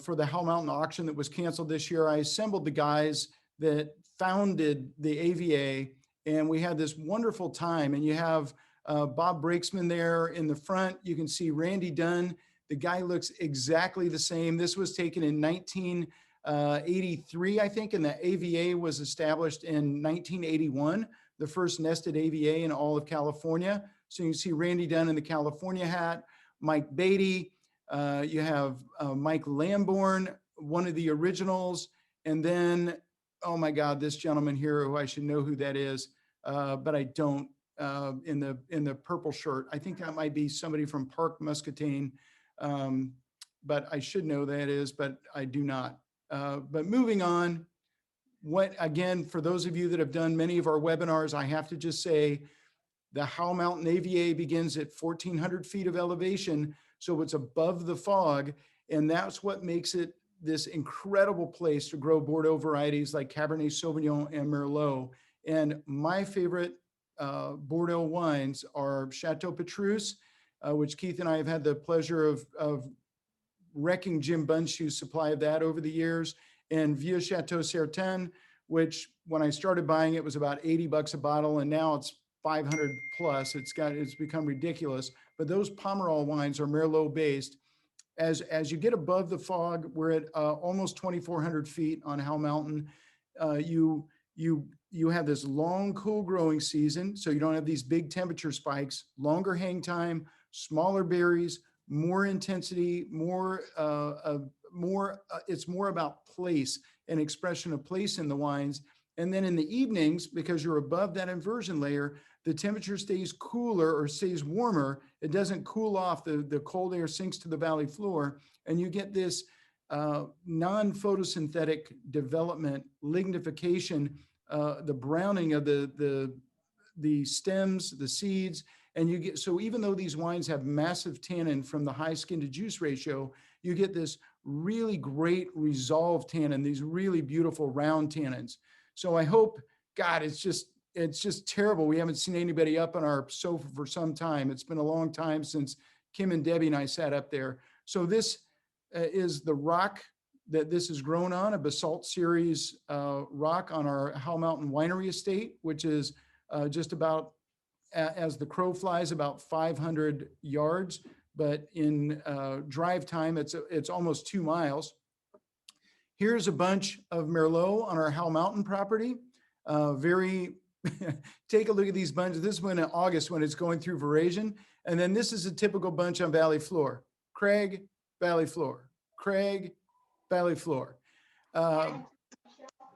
for the Howell Mountain auction that was canceled this year. I assembled the guys that founded the AVA, and we had this wonderful time. And you have Bob Brakesman there in the front. You can see Randy Dunn. The guy looks exactly the same. This was taken in 1983, I think, and the AVA was established in 1981, the first nested AVA in all of California. So you can see Randy Dunn in the California hat, Mike Beatty, you have Mike Lamborn, one of the originals, and then, oh my God, this gentleman here who I should know who that is, but I don't, in the purple shirt. I think that might be somebody from Park Muscatine, but I should know that is, but I do not. But moving on, again, for those of you that have done many of our webinars, I have to just say, the Howell Mountain AVA begins at 1,400 feet of elevation, so it's above the fog, and that's what makes it this incredible place to grow Bordeaux varieties like Cabernet Sauvignon and Merlot. And my favorite Bordeaux wines are Chateau Petrus, which Keith and I have had the pleasure of wrecking Jim Bunshue's supply of that over the years, and Vieux Chateau Certain, which when I started buying it was about $80 a bottle, and now it's 500 plus. It's become ridiculous. But those Pomerol wines are Merlot based. As you get above the fog, we're at almost 2,400 feet on Howell Mountain. You have this long, cool growing season, so you don't have these big temperature spikes, longer hang time, smaller berries, more intensity, it's more about place and expression of place in the wines. And then in the evenings, because you're above that inversion layer, the temperature stays cooler or stays warmer. It doesn't cool off. The cold air sinks to the valley floor, and you get this non-photosynthetic development, lignification, the browning of the stems, the seeds, and you get, so even though these wines have massive tannin from the high skin to juice ratio, you get this really great resolved tannin, these really beautiful round tannins. So I hope, God, it's just terrible. We haven't seen anybody up on our sofa for some time. It's been a long time since Kim and Debbie and I sat up there. So this is the rock that this is grown on, a basalt series rock on our Howell Mountain Winery estate, which is just about, as the crow flies, about 500 yards. But in drive time, it's almost 2 miles. Here's a bunch of Merlot on our Howell Mountain property. Take a look at these bunches. This one in August when it's going through veraison. And then this is a typical bunch on Valley Floor. Craig, Valley Floor. Craig, Valley Floor.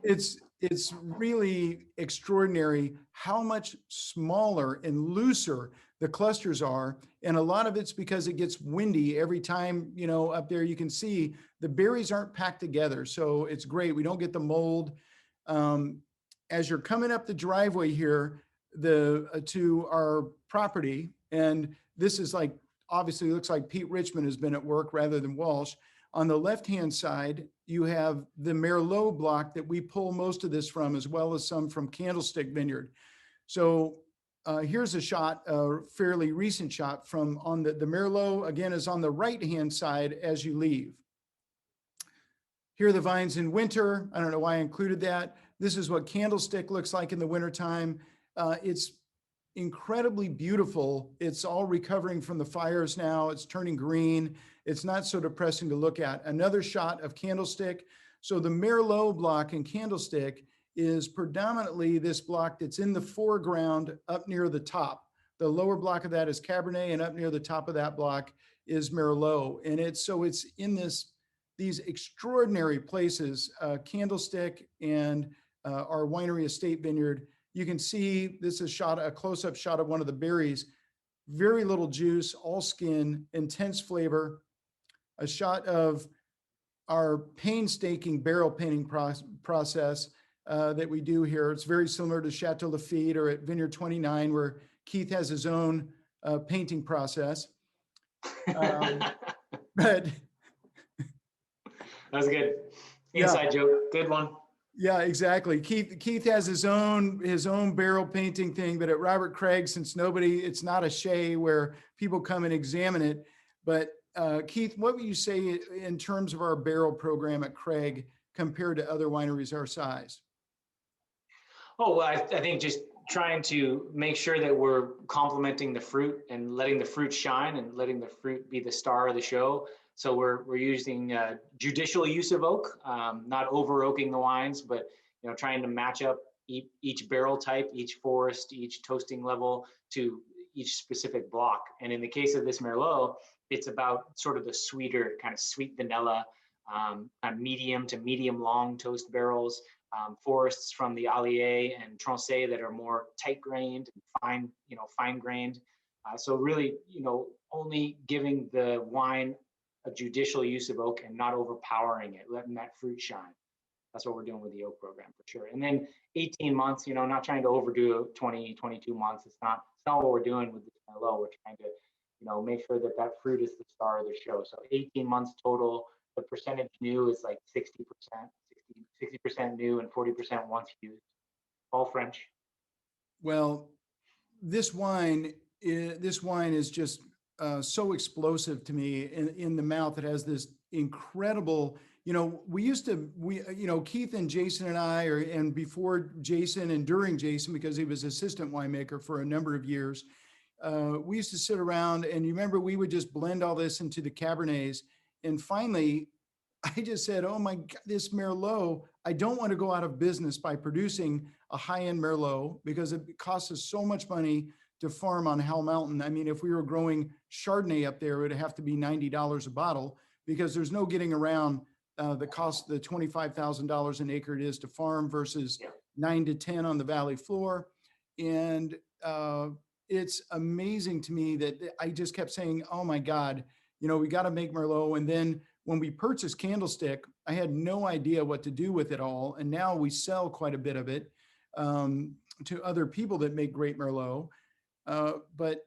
It's really extraordinary how much smaller and looser the clusters are. And a lot of it's because it gets windy every time, up there you can see the berries aren't packed together. So it's great. We don't get the mold. As you're coming up the driveway here, to our property, and this is like, obviously looks like Pete Richmond has been at work rather than Walsh. On the left-hand side, you have the Merlot block that we pull most of this from, as well as some from Candlestick Vineyard. So here's a shot, a fairly recent shot from on the Merlot, again, is on the right-hand side as you leave. Here are the vines in winter. I don't know why I included that. This is what Candlestick looks like in the wintertime. It's incredibly beautiful. It's all recovering from the fires now. It's turning green. It's not so depressing to look at. Another shot of Candlestick. So the Merlot block in Candlestick is predominantly this block that's in the foreground up near the top. The lower block of that is Cabernet, and up near the top of that block is Merlot. And it's in these extraordinary places, Candlestick and our Winery Estate Vineyard. You can see this is a close-up shot of one of the berries. Very little juice, all skin, intense flavor. A shot of our painstaking barrel painting process that we do here. It's very similar to Chateau Lafite or at Vineyard 29, where Keith has his own painting process. But that was good. Inside joke. Good one. Yeah, exactly. Keith has his own barrel painting thing, but at Robert Craig, since it's not a Sha where people come and examine it. But Keith, what would you say in terms of our barrel program at Craig compared to other wineries our size? Oh, well, I think just trying to make sure that we're complementing the fruit and letting the fruit shine and letting the fruit be the star of the show. So we're using judicial use of oak, not over oaking the wines, but trying to match up each barrel type, each forest, each toasting level to each specific block. And in the case of this Merlot, it's about sort of the sweeter kind of sweet vanilla, medium to medium long toast barrels. Forests from the Allier and Tronchet that are more tight grained and fine grained. So really, only giving the wine a judicial use of oak and not overpowering it, letting that fruit shine. That's what we're doing with the oak program for sure. And then 18 months, not trying to overdo it, 20, 22 months. It's not what we're doing with this Merlot. We're trying to, make sure that fruit is the star of the show. So 18 months total. The percentage new is like 60% new and 40% once used, all French. Well, this wine is just so explosive to me in the mouth. It has this incredible, Keith and Jason and I, and before Jason and during Jason, because he was assistant winemaker for a number of years, we used to sit around and you remember we would just blend all this into the Cabernets. And finally, I just said, oh my God, this Merlot, I don't want to go out of business by producing a high-end Merlot because it costs us so much money to farm on Howell Mountain. I mean, if we were growing Chardonnay up there, it would have to be $90 a bottle because there's no getting around the cost, the $25,000 an acre it is to farm versus 9 to 10 on the valley floor. And it's amazing to me that I just kept saying, oh my God, we got to make Merlot. And then when we purchased Candlestick, I had no idea what to do with it all. And now we sell quite a bit of it to other people that make great Merlot. But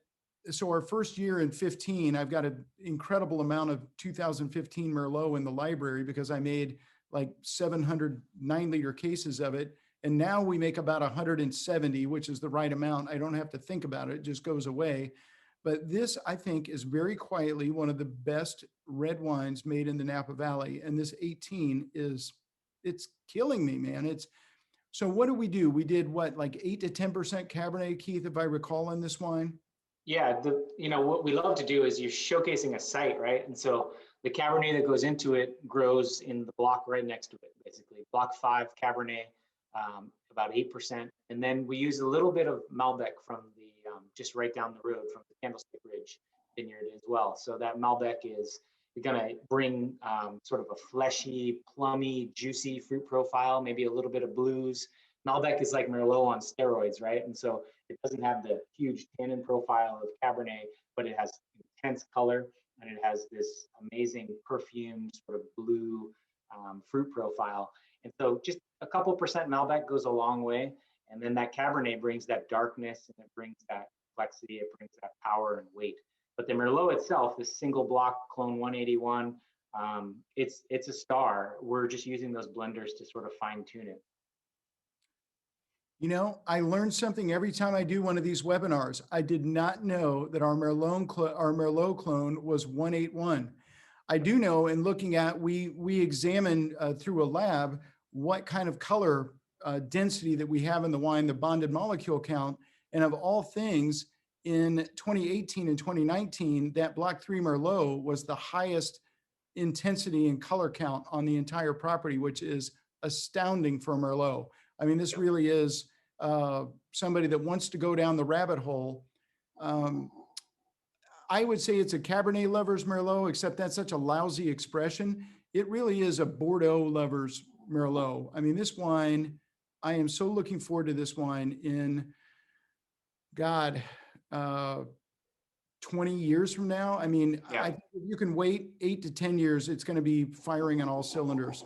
so our first year in 15, I've got an incredible amount of 2015 Merlot in the library because I made like 700 9-liter cases of it. And now we make about 170, which is the right amount. I don't have to think about it. It just goes away. But this, I think, is very quietly one of the best red wines made in the Napa Valley. And this 18 it's killing me, man. So what do? We did what, like 8 to 10% Cabernet, Keith, if I recall, in this wine? Yeah, what we love to do is you're showcasing a site, right? And so the Cabernet that goes into it grows in the block right next to it, basically. Block 5 Cabernet, about 8%. And then we use a little bit of Malbec from the, just right down the road from the Candlestick Ridge Vineyard as well. So that Malbec is going to bring sort of a fleshy, plummy, juicy fruit profile, maybe a little bit of blues. Malbec is like Merlot on steroids, right? And so it doesn't have the huge tannin profile of Cabernet, but it has intense color and it has this amazing perfumed sort of blue fruit profile. And so just a couple percent Malbec goes a long way. And then that Cabernet brings that darkness and it brings that complexity, it brings that power and weight. But the Merlot itself, this single block Clone 181, it's a star. We're just using those blenders to sort of fine tune it. I learned something every time I do one of these webinars. I did not know that our Merlot clone was 181. I do know, in looking at, we examine through a lab what kind of color density that we have in the wine, the bonded molecule count, and of all things, in 2018 and 2019, that Block 3 Merlot was the highest intensity and color count on the entire property, which is astounding for Merlot. I mean, this really is somebody that wants to go down the rabbit hole. I would say it's a Cabernet lover's Merlot, except that's such a lousy expression. It really is a Bordeaux lover's Merlot. I mean, this wine, I am so looking forward to this wine in, God, 20 years from now. I mean, Yeah. I think if you can wait 8 to 10 years, it's going to be firing on all cylinders.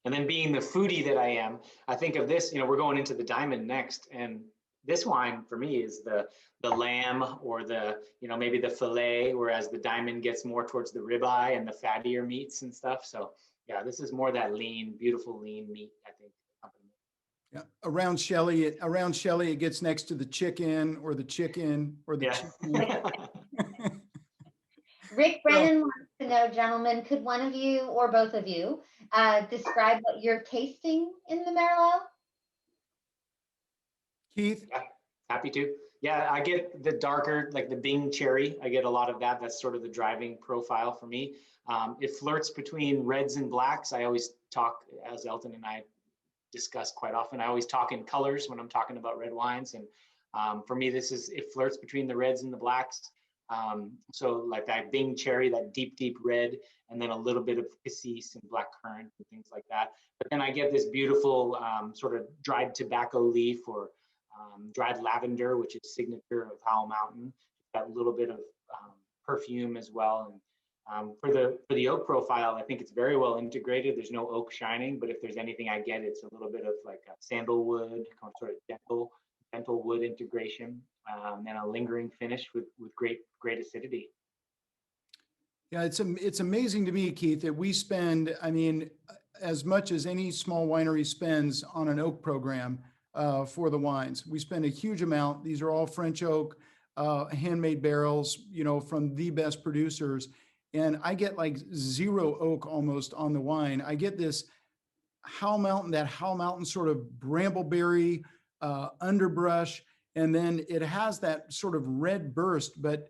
And then being the foodie that I am, I think of this, we're going into the diamond next. And this wine for me is the lamb or the, maybe the filet, whereas the diamond gets more towards the ribeye and the fattier meats and stuff. So yeah, this is more that lean, beautiful lean meat, I think the company Yeah. Around Shelley, it gets next to the chicken or the chicken or the chicken. Rick Brennan wants to know, gentlemen, could one of you or both of you describe what you're tasting in the Merlot? Keith? Yeah, happy to. Yeah, I get the darker, like the Bing cherry. I get a lot of that. That's sort of the driving profile for me. It flirts between reds and blacks. I always talk, as Elton and I discuss quite often, I always talk in colors when I'm talking about red wines. And for me, it flirts between the reds and the blacks. So like that Bing cherry, that deep, deep red, and then a little bit of cassis and black currant and things like that. But then I get this beautiful sort of dried tobacco leaf or dried lavender, which is signature of Howell Mountain. That little bit of perfume as well. And for the oak profile, I think it's very well integrated. There's no oak shining, but if there's anything I get, it's a little bit of like a sandalwood, sort of gentle wood integration, and a lingering finish with great acidity. Yeah, it's amazing to me, Keith, that we spend, I mean, as much as any small winery spends on an oak program for the wines. We spend a huge amount. These are all French oak, handmade barrels, from the best producers. And I get like zero oak almost on the wine. I get this Howell Mountain sort of brambleberry underbrush, and then it has that sort of red burst, but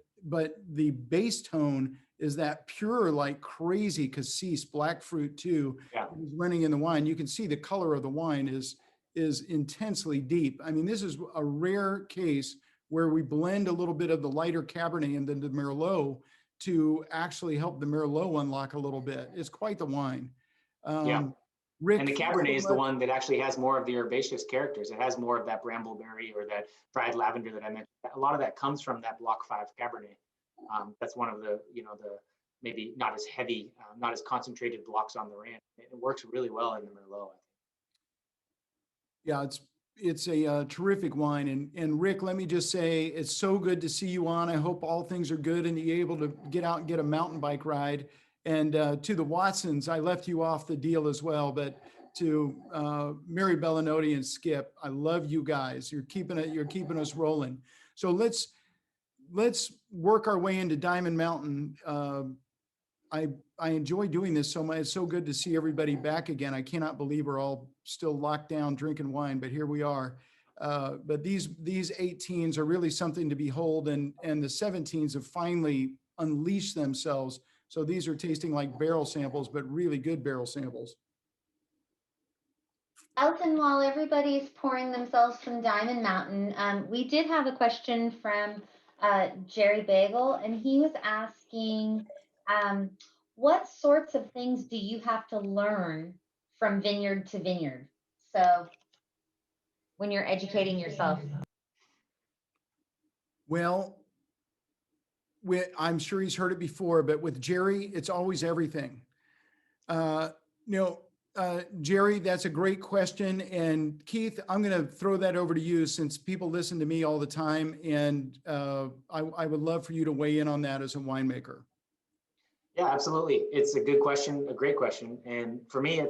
the base tone is that pure, like crazy cassis black fruit too. Yeah. Is running in the wine. You can see the color of the wine is intensely deep. I mean, this is a rare case where we blend a little bit of the lighter Cabernet and then the Merlot to actually help the Merlot unlock a little bit. It's quite the wine. Yeah. Rick, and the Cabernet is the one that actually has more of the herbaceous characters. It has more of that brambleberry or that dried lavender that I mentioned. A lot of that comes from that Block 5 Cabernet. That's one of the, the maybe not as heavy, not as concentrated blocks on the ranch. It works really well in the Merlot, I think. Yeah, it's a terrific wine. And Rick, let me just say, it's so good to see you on. I hope all things are good and you're able to get out and get a mountain bike ride. And to the Watsons, I left you off the deal as well, but to Mary Bellinotti and Skip, I love you guys. You're keeping us rolling. So let's work our way into Diamond Mountain. I enjoy doing this so much. It's so good to see everybody back again. I cannot believe we're all still locked down drinking wine, but here we are. But these 18s are really something to behold, and the 17s have finally unleashed themselves. So these are tasting like barrel samples, but really good barrel samples. Elton, while everybody's pouring themselves from Diamond Mountain, we did have a question from Jerry Bagel, and he was asking, what sorts of things do you have to learn from vineyard to vineyard? So when you're educating yourself. Well, I'm sure he's heard it before, but with Jerry, it's always everything. Jerry, that's a great question. And Keith, I'm going to throw that over to you since people listen to me all the time. And I would love for you to weigh in on that as a winemaker. Yeah, absolutely. It's a good question, a great question. And for me,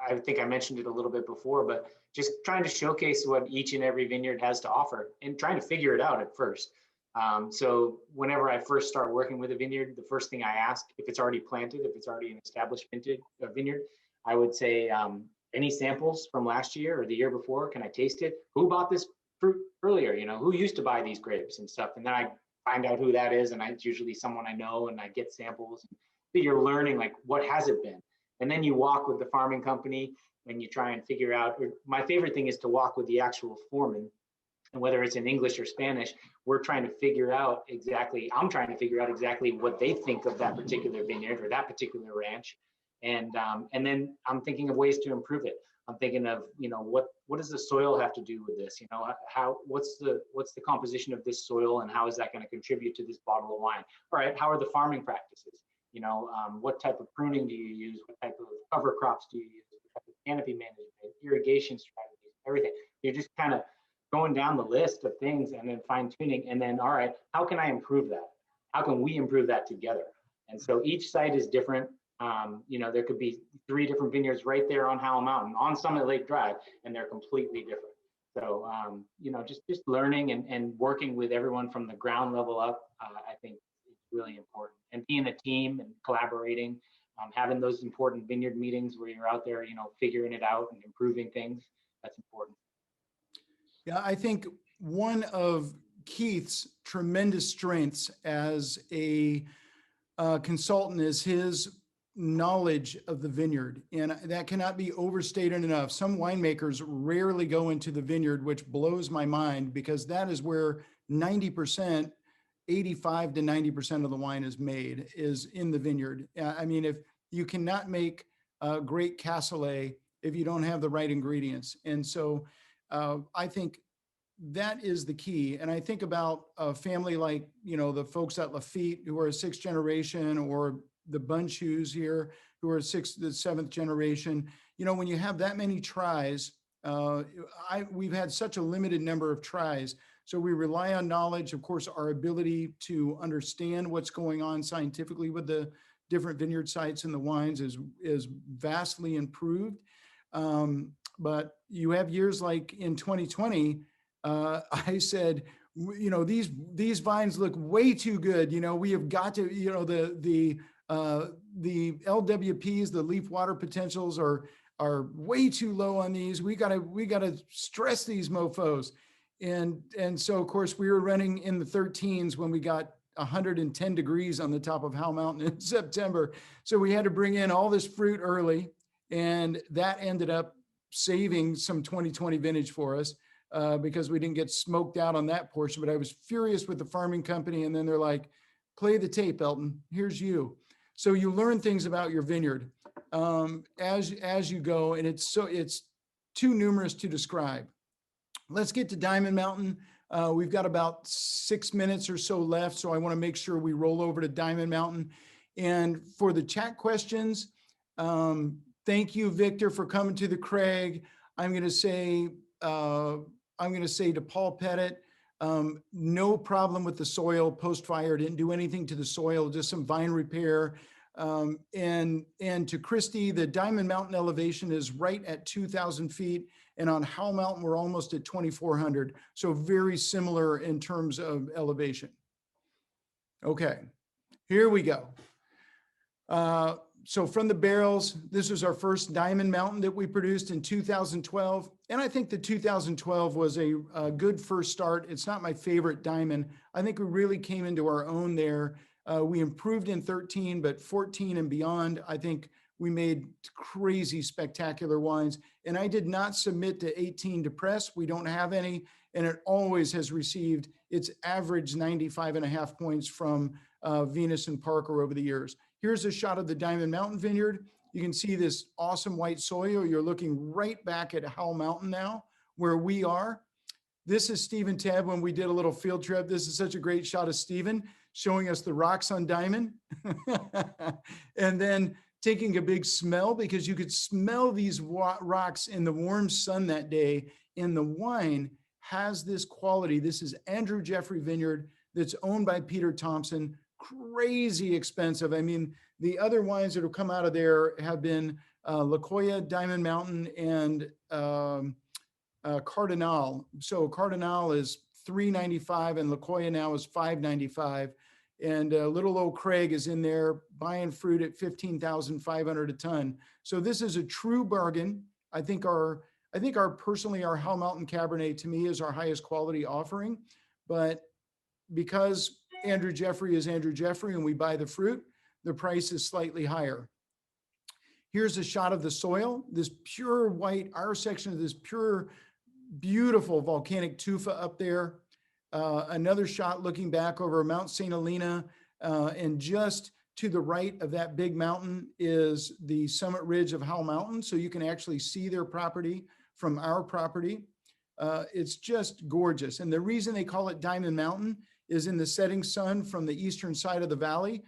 I think I mentioned it a little bit before, but just trying to showcase what each and every vineyard has to offer and trying to figure it out at first. So whenever I first start working with a vineyard, the first thing I ask, if it's already planted, if it's already an established vineyard, I would say, any samples from last year or the year before, can I taste it? Who bought this fruit earlier? Who used to buy these grapes and stuff? And then I find out who that is, and it's usually someone I know, and I get samples. So you're learning, like, what has it been? And then you walk with the farming company and you try and figure out, or my favorite thing is to walk with the actual foreman. And whether it's in English or Spanish, I'm trying to figure out exactly what they think of that particular vineyard or that particular ranch. And then I'm thinking of ways to improve it. I'm thinking of, what does the soil have to do with this? What's the composition of this soil, and how is that going to contribute to this bottle of wine? All right, how are the farming practices? What type of pruning do you use? What type of cover crops do you use? What type of canopy management, irrigation strategies, everything. You're just kind of going down the list of things and then fine tuning. And then, all right, how can I improve that? How can we improve that together? And so each site is different. There could be 3 different vineyards right there on Howell Mountain on Summit Lake Drive, and they're completely different. So, just learning and working with everyone from the ground level up, I think is really important. And being a team and collaborating, having those important vineyard meetings where you're out there, figuring it out and improving things, that's important. Yeah, I think one of Keith's tremendous strengths as a consultant is his knowledge of the vineyard, and that cannot be overstated enough. Some winemakers rarely go into the vineyard, which blows my mind, because that is where 90%, 85 to 90% of the wine is made, is in the vineyard. I mean, if you cannot make a great cassoulet if you don't have the right ingredients. And so I think that is the key. And I think about a family like, the folks at Lafitte, who are a 6th generation, or the Bunchus here, who are the 7th generation. When you have that many tries, we've had such a limited number of tries. So we rely on knowledge. Of course, our ability to understand what's going on scientifically with the different vineyard sites and the wines is vastly improved. But you have years like in 2020, I said, these vines look way too good. We have got to, the LWPs, the leaf water potentials are way too low on these. We gotta stress these mofos. And so of course we were running in the 13s when we got 110 degrees on the top of Howell Mountain in September. So we had to bring in all this fruit early, and that ended up saving some 2020 vintage for us. Because we didn't get smoked out on that portion. But I was furious with the farming company, and then they're like, play the tape, Elton, here's you. So you learn things about your vineyard as you go, and it's too numerous to describe. Let's get to Diamond Mountain. We've got about 6 minutes or so left, so I want to make sure we roll over to Diamond Mountain. And for the chat questions, thank you, Victor, for coming to the Craig. I'm going to say to Paul Pettit, no problem with the soil post-fire. Didn't do anything to the soil, just some vine repair. And to Christy, the Diamond Mountain elevation is right at 2,000 feet. And on Howell Mountain, we're almost at 2,400. So very similar in terms of elevation. Okay, here we go. So from the barrels, this was our first Diamond Mountain that we produced in 2012. And I think the 2012 was a good first start. It's not my favorite Diamond. I think we really came into our own there. We improved in 13, but 14 and beyond, I think we made crazy, spectacular wines. And I did not submit to 18 to press. We don't have any. And it always has received its average 95.5 points from Venus and Parker over the years. Here's a shot of the Diamond Mountain Vineyard. You can see this awesome white soil. You're looking right back at Howell Mountain now, where we are. This is Stephen Tebb when we did a little field trip. This is such a great shot of Stephen showing us the rocks on Diamond. And then taking a big smell, because you could smell these rocks in the warm sun that day. And the wine has this quality. This is Andrew Jeffrey Vineyard that's owned by Peter Thompson. Crazy expensive. I mean, the other wines that have come out of there have been La Jolla, Diamond Mountain, and Cardinal. So Cardinal is $395 and La Jolla now is $595. And little old Craig is in there buying fruit at $15,500 a ton. So this is a true bargain. I think our Howell Mountain Cabernet to me is our highest quality offering, but because Andrew Jeffrey is Andrew Jeffrey and we buy the fruit, the price is slightly higher. Here's a shot of the soil, this pure white, our section of this pure, beautiful volcanic tufa up there. Another shot looking back over Mount St. Helena, and just to the right of that big mountain is the summit ridge of Howell Mountain. So you can actually see their property from our property. It's just gorgeous. And the reason they call it Diamond Mountain is in the setting sun from the eastern side of the valley,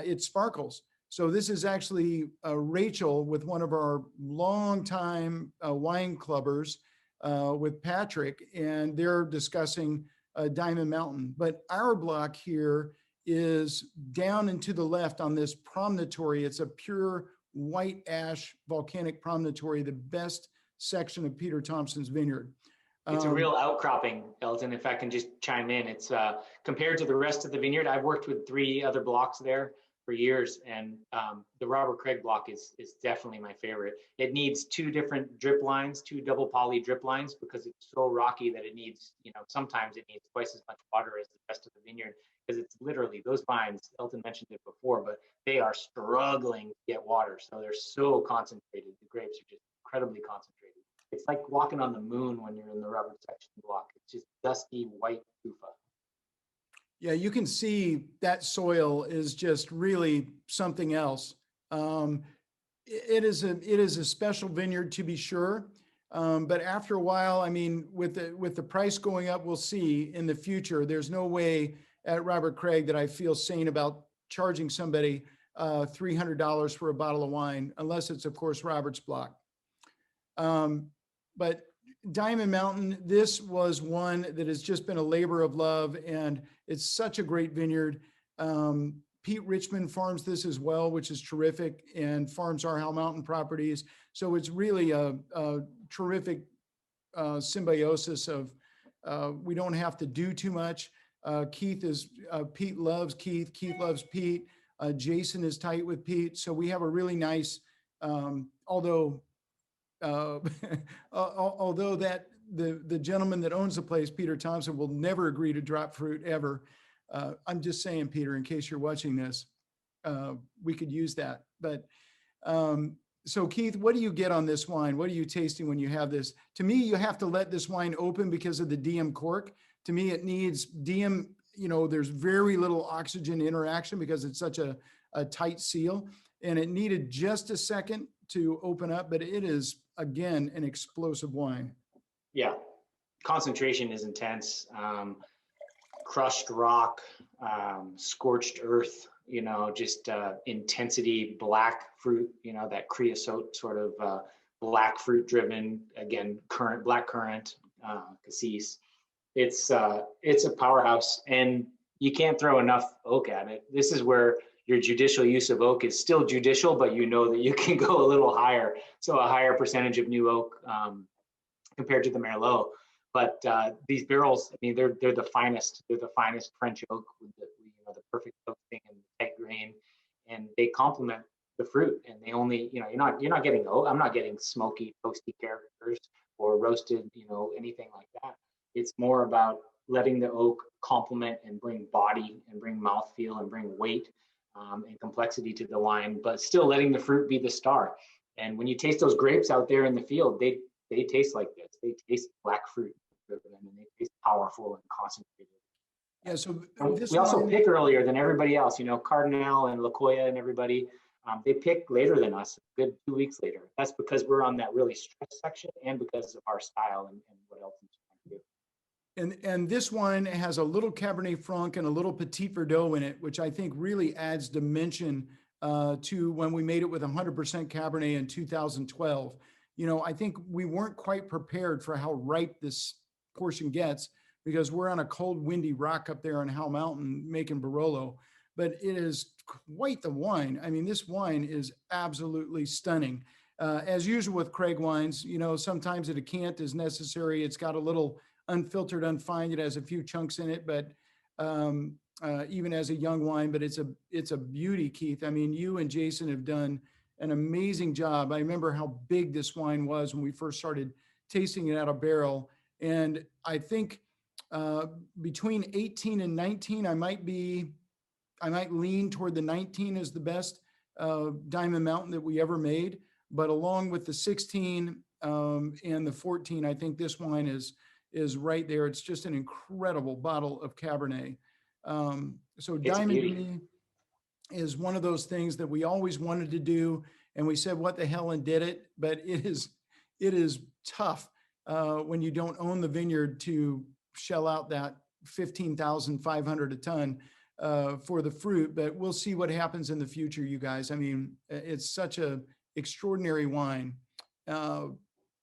it sparkles. So this is actually Rachel with one of our longtime wine clubbers with Patrick, and they're discussing Diamond Mountain. But our block here is down and to the left on this promontory. It's a pure white ash volcanic promontory, the best section of Peter Thompson's vineyard. It's a real outcropping, Elton, if I can just chime in. It's compared to the rest of the vineyard, I've worked with 3 other blocks there for years, and the Robert Craig block is definitely my favorite. It needs 2 different drip lines, 2 double poly drip lines, because it's so rocky that it needs, sometimes it needs twice as much water as the rest of the vineyard, because it's literally, those vines, Elton mentioned it before, but they are struggling to get water. So they're so concentrated. The grapes are just incredibly concentrated. It's like walking on the moon when you're in the Robert section block. It's just dusty white tufa. Yeah, you can see that soil is just really something else. It is a special vineyard, to be sure. But after a while, I mean, with the price going up, we'll see in the future. There's no way at Robert Craig that I feel sane about charging somebody $300 for a bottle of wine, unless it's, of course, Robert's block. But Diamond Mountain, this was one that has just been a labor of love, and it's such a great vineyard. Pete Richmond farms this as well, which is terrific, and farms our Howell Mountain properties. So it's really a terrific symbiosis of we don't have to do too much. Pete loves Keith. Keith loves Pete. Jason is tight with Pete. So we have a really nice, although that the gentleman that owns the place, Peter Thompson, will never agree to drop fruit ever. I'm just saying, Peter, in case you're watching this, we could use that. But so Keith, what do you get on this wine? What are you tasting when you have this? To me, you have to let this wine open because of the DM cork. To me, it needs DM, there's very little oxygen interaction because it's such a tight seal, and it needed just a second to open up, but it is, again, an explosive wine. Yeah, concentration is intense. Crushed rock, scorched earth, just intensity, black fruit, that creosote sort of black fruit driven, again, black currant, cassis. It's a powerhouse, and you can't throw enough oak at it. This is where your judicial use of oak is still judicial, but you know that you can go a little higher. So a higher percentage of new oak compared to the Merlot. But these barrels, I mean, they're the finest. They're the finest French oak with the perfect oaking and tight grain, and they complement the fruit. And they only, you're not getting oak. I'm not getting smoky, toasty characters or roasted, anything like that. It's more about letting the oak complement and bring body and bring mouthfeel and bring weight and complexity to the wine, but still letting the fruit be the star. And when you taste those grapes out there in the field, they taste like this. They taste black fruit, and they taste powerful and concentrated. Yeah. So we also pick earlier than everybody else. Cardinal and Lacoya and everybody, they pick later than us, a good 2 weeks later. That's because we're on that really stressed section, and because of our style and what else is trying to do. And this wine has a little Cabernet Franc and a little Petit Verdot in it, which I think really adds dimension to when we made it with 100% Cabernet in 2012. I think we weren't quite prepared for how ripe this portion gets because we're on a cold, windy rock up there on Howell Mountain making Barolo, but it is quite the wine. I mean, this wine is absolutely stunning. As usual with Craig wines, sometimes a decant is necessary. It's got a little unfiltered, unfined. It has a few chunks in it, but even as a young wine, but it's a beauty, Keith. I mean, you and Jason have done an amazing job. I remember how big this wine was when we first started tasting it out of barrel. And I think between 18 and 19, I might lean toward the 19 as the best Diamond Mountain that we ever made. But along with the 16 and the 14, I think this wine is right there. It's just an incredible bottle of Cabernet. So Diamond to me is one of those things that we always wanted to do, and we said, what the hell, and did it. But it is tough when you don't own the vineyard to shell out that $15,500 a ton for the fruit. But we'll see what happens in the future, you guys. I mean, it's such a extraordinary wine.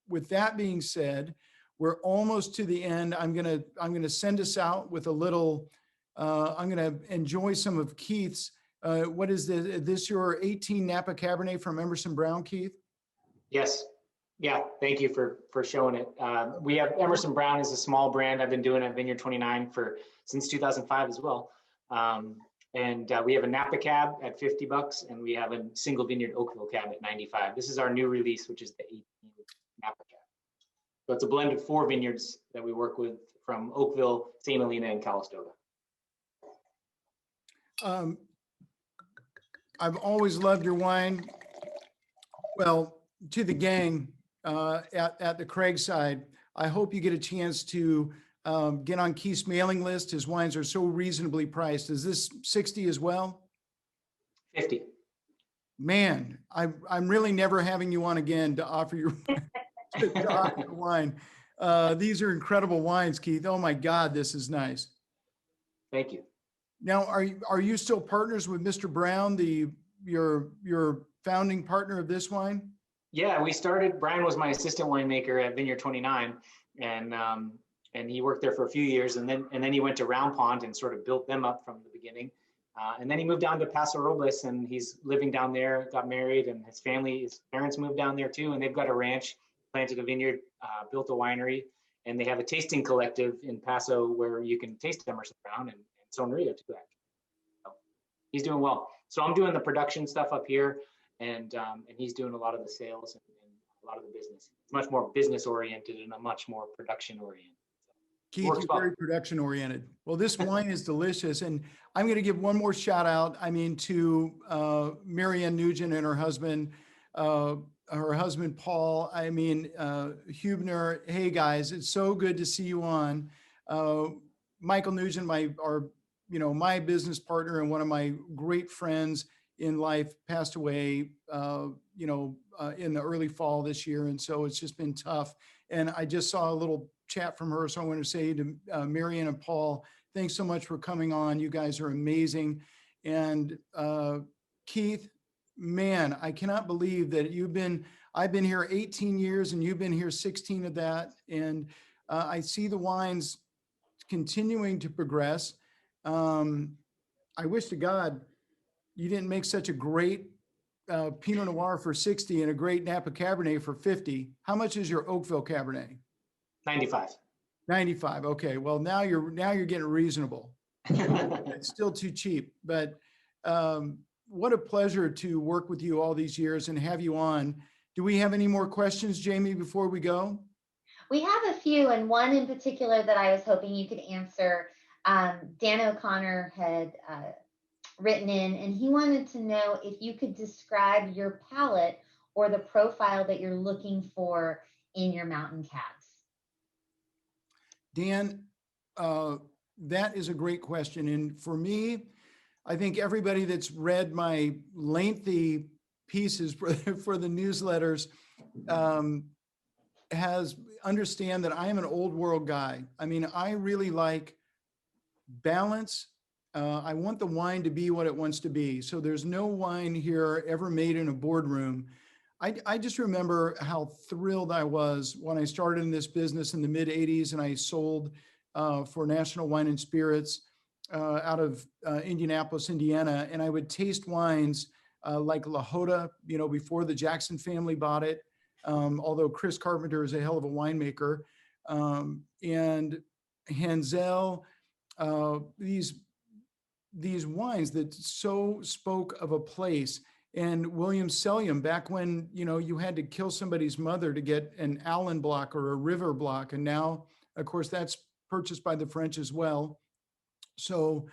With that being said, we're almost to the end. I'm gonna send us out with a little I'm going to enjoy some of Keith's. What is this your 18 Napa Cabernet from Emerson Brown, Keith? Yes. Yeah. Thank you for showing it. We have Emerson Brown is a small brand. I've been doing at Vineyard 29 since 2005 as well. And we have a Napa Cab at $50, and we have a single vineyard Oakville Cab at $95. This is our new release, which is the 18 Napa Cab. So it's a blend of 4 vineyards that we work with from Oakville, St. Helena, and Calistoga. I've always loved your wine. Well, to the gang at the Craig side, I hope you get a chance to get on Keith's mailing list. His wines are so reasonably priced. Is this 60 as well? 50. Man, I'm really never having you on again to offer your to offer your wine. These are incredible wines, Keith. Oh my God, this is nice. Thank you. Now, are you still partners with Mr. Brown, your founding partner of this wine? Yeah, we started. Brian was my assistant winemaker at Vineyard 29, and he worked there for a few years, and then he went to Round Pond and sort of built them up from the beginning. And then he moved down to Paso Robles, and he's living down there. Got married, and his parents moved down there too, and they've got a ranch, planted a vineyard, built a winery, and they have a tasting collective in Paso where you can taste Emerson Brown and Sonria too. Actually, so he's doing well. So I'm doing the production stuff up here, and he's doing a lot of the sales and a lot of the business. It's much more business oriented and a much more production oriented. Keith, you're very production oriented. Well, this wine is delicious. And I'm going to give one more shout out, to Marianne Nugent and her husband, Paul, Hubner. Hey guys, it's so good to see you on. Michael Nugent, my business partner and one of my great friends in life, passed away, in the early fall this year. And so it's just been tough. And I just saw a little chat from her. So I want to say to Marianne and Paul, thanks so much for coming on. You guys are amazing. And Keith, man, I cannot believe that I've been here 18 years and you've been here 16 of that. And I see the wines continuing to progress. I wish to God you didn't make such a great Pinot Noir for 60 and a great Napa Cabernet for 50. How much is your Oakville Cabernet? 95. 95. Okay. Well, now you're getting reasonable. It's still too cheap, but what a pleasure to work with you all these years and have you on. Do we have any more questions, Jamie, before we go? We have a few, and one in particular that I was hoping you could answer. Dan O'Connor had written in, and he wanted to know if you could describe your palate or the profile that you're looking for in your mountain cabs. Dan, that is a great question. And for me, I think everybody that's read my lengthy pieces for the newsletters understand that I am an old world guy. I really like balance. I want the wine to be what it wants to be. So there's no wine here ever made in a boardroom. I just remember how thrilled I was when I started in this business in the mid 80s and I sold for National Wine and Spirits out of Indianapolis, Indiana. And I would taste wines like La Joda, before the Jackson family bought it. Although Chris Carpenter is a hell of a winemaker. And Hanzel, these wines that so spoke of a place. And William Sellium, back when, you had to kill somebody's mother to get an Allen block or a River block. And now, of course, that's purchased by the French as well. So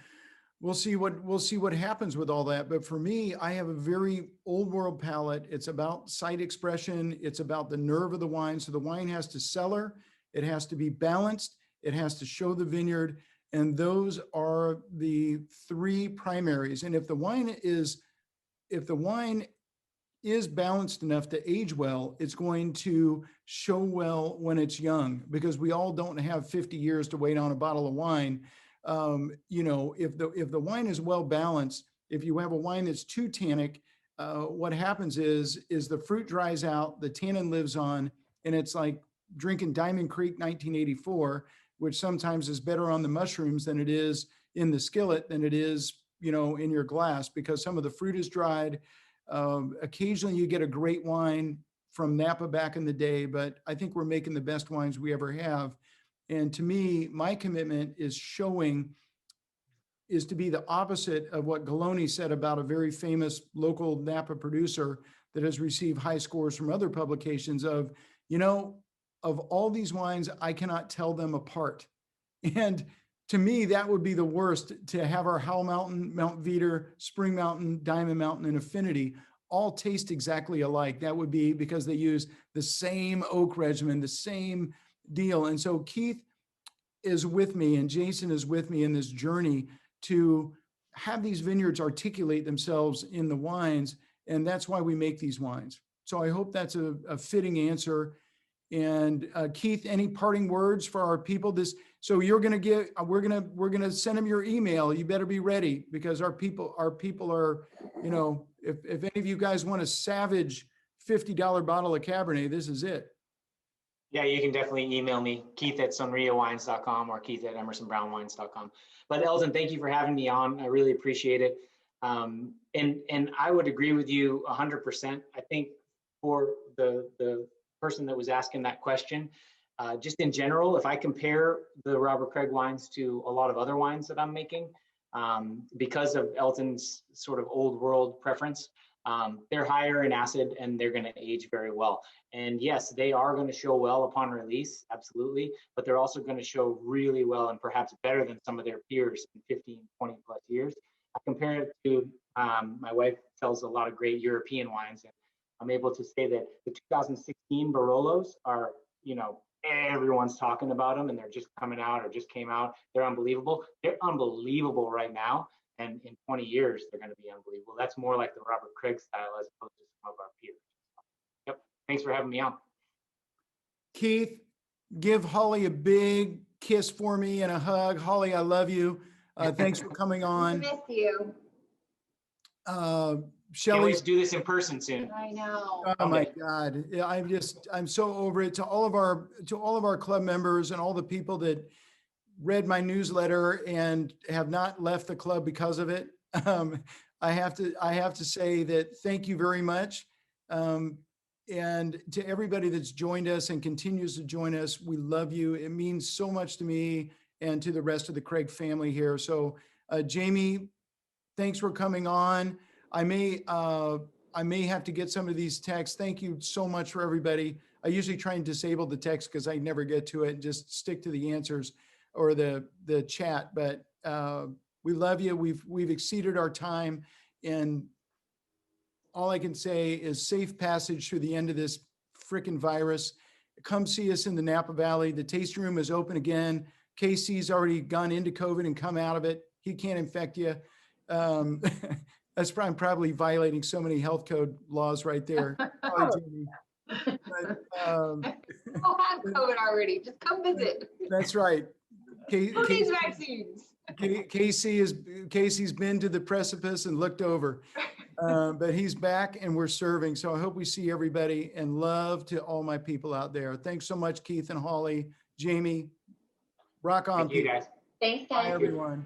we'll see what happens with all that. But for me, I have a very old world palate. It's about site expression. It's about the nerve of the wine. So the wine has to cellar. It has to be balanced. It has to show the vineyard. And those are the three primaries. And if the wine is balanced enough to age well, it's going to show well when it's young, because we all don't have 50 years to wait on a bottle of wine. If the wine is well balanced, if you have a wine that's too tannic, what happens is the fruit dries out, the tannin lives on, and it's like drinking Diamond Creek 1984, which sometimes is better on the mushrooms than it is in the skillet than it is, you know, in your glass, because some of the fruit is dried. Occasionally you get a great wine from Napa back in the day, but I think we're making the best wines we ever have. And to me, my commitment is to be the opposite of what Galoni said about a very famous local Napa producer that has received high scores from other publications of, you know, of all these wines, I cannot tell them apart. And to me, that would be the worst, to have our Howell Mountain, Mount Veeder, Spring Mountain, Diamond Mountain, and Affinity all taste exactly alike. That would be because they use the same oak regimen, the same deal. And so Keith is with me and Jason is with me in this journey to have these vineyards articulate themselves in the wines. And that's why we make these wines. So I hope that's a fitting answer. And Keith, any parting words for our people? So you're going to get, we're going to send them your email. You better be ready, because our people are, you know, if any of you guys want a savage $50 bottle of Cabernet, this is it. Yeah, you can definitely email me, keith@sunriawines.com or keith@emersonbrownwines.com. But Elton, thank you for having me on. I really appreciate it. And I would agree with you 100%. I think for the person that was asking that question, just in general, if I compare the Robert Craig wines to a lot of other wines that I'm making, because of Elton's sort of old world preference, they're higher in acid and they're going to age very well. And yes, they are going to show well upon release, absolutely, but they're also going to show really well and perhaps better than some of their peers in 15, 20 plus years. I compare it to, my wife sells a lot of great European wines, and I'm able to say that the 2016 Barolos are, you know, everyone's talking about them and they're just coming out or just came out. They're unbelievable. They're unbelievable right now. And in 20 years, they're going to be unbelievable. That's more like the Robert Craig style as opposed to some of our peers. Yep. Thanks for having me on. Keith, give Holly a big kiss for me and a hug. Holly, I love you. Thanks for coming on. I miss you. Can't wait Shelley. to do this in person soon. I know. Oh my God. Yeah, I'm so over it. To all of our club members and all the people that read my newsletter and have not left the club because of it. I have to say that thank you very much. And to everybody that's joined us and continues to join us, we love you. It means so much to me and to the rest of the Craig family here. So Jamie, thanks for coming on. I may have to get some of these texts. Thank you so much for everybody. I usually try and disable the text because I never get to it and just stick to the answers or the chat, but we love you. We've exceeded our time, and all I can say is safe passage through the end of this frickin' virus. Come see us in the Napa Valley. The tasting room is open again. Casey's already gone into COVID and come out of it. He can't infect you. That's probably violating so many health code laws right there. But, I'll have COVID already. Just come visit. that's right. Who needs vaccines? Casey's been to the precipice and looked over, but he's back and we're serving. So I hope we see everybody, and love to all my people out there. Thanks so much, Keith and Holly, Jamie. Rock on. Thank you, guys. Thanks, Bye, guys. everyone.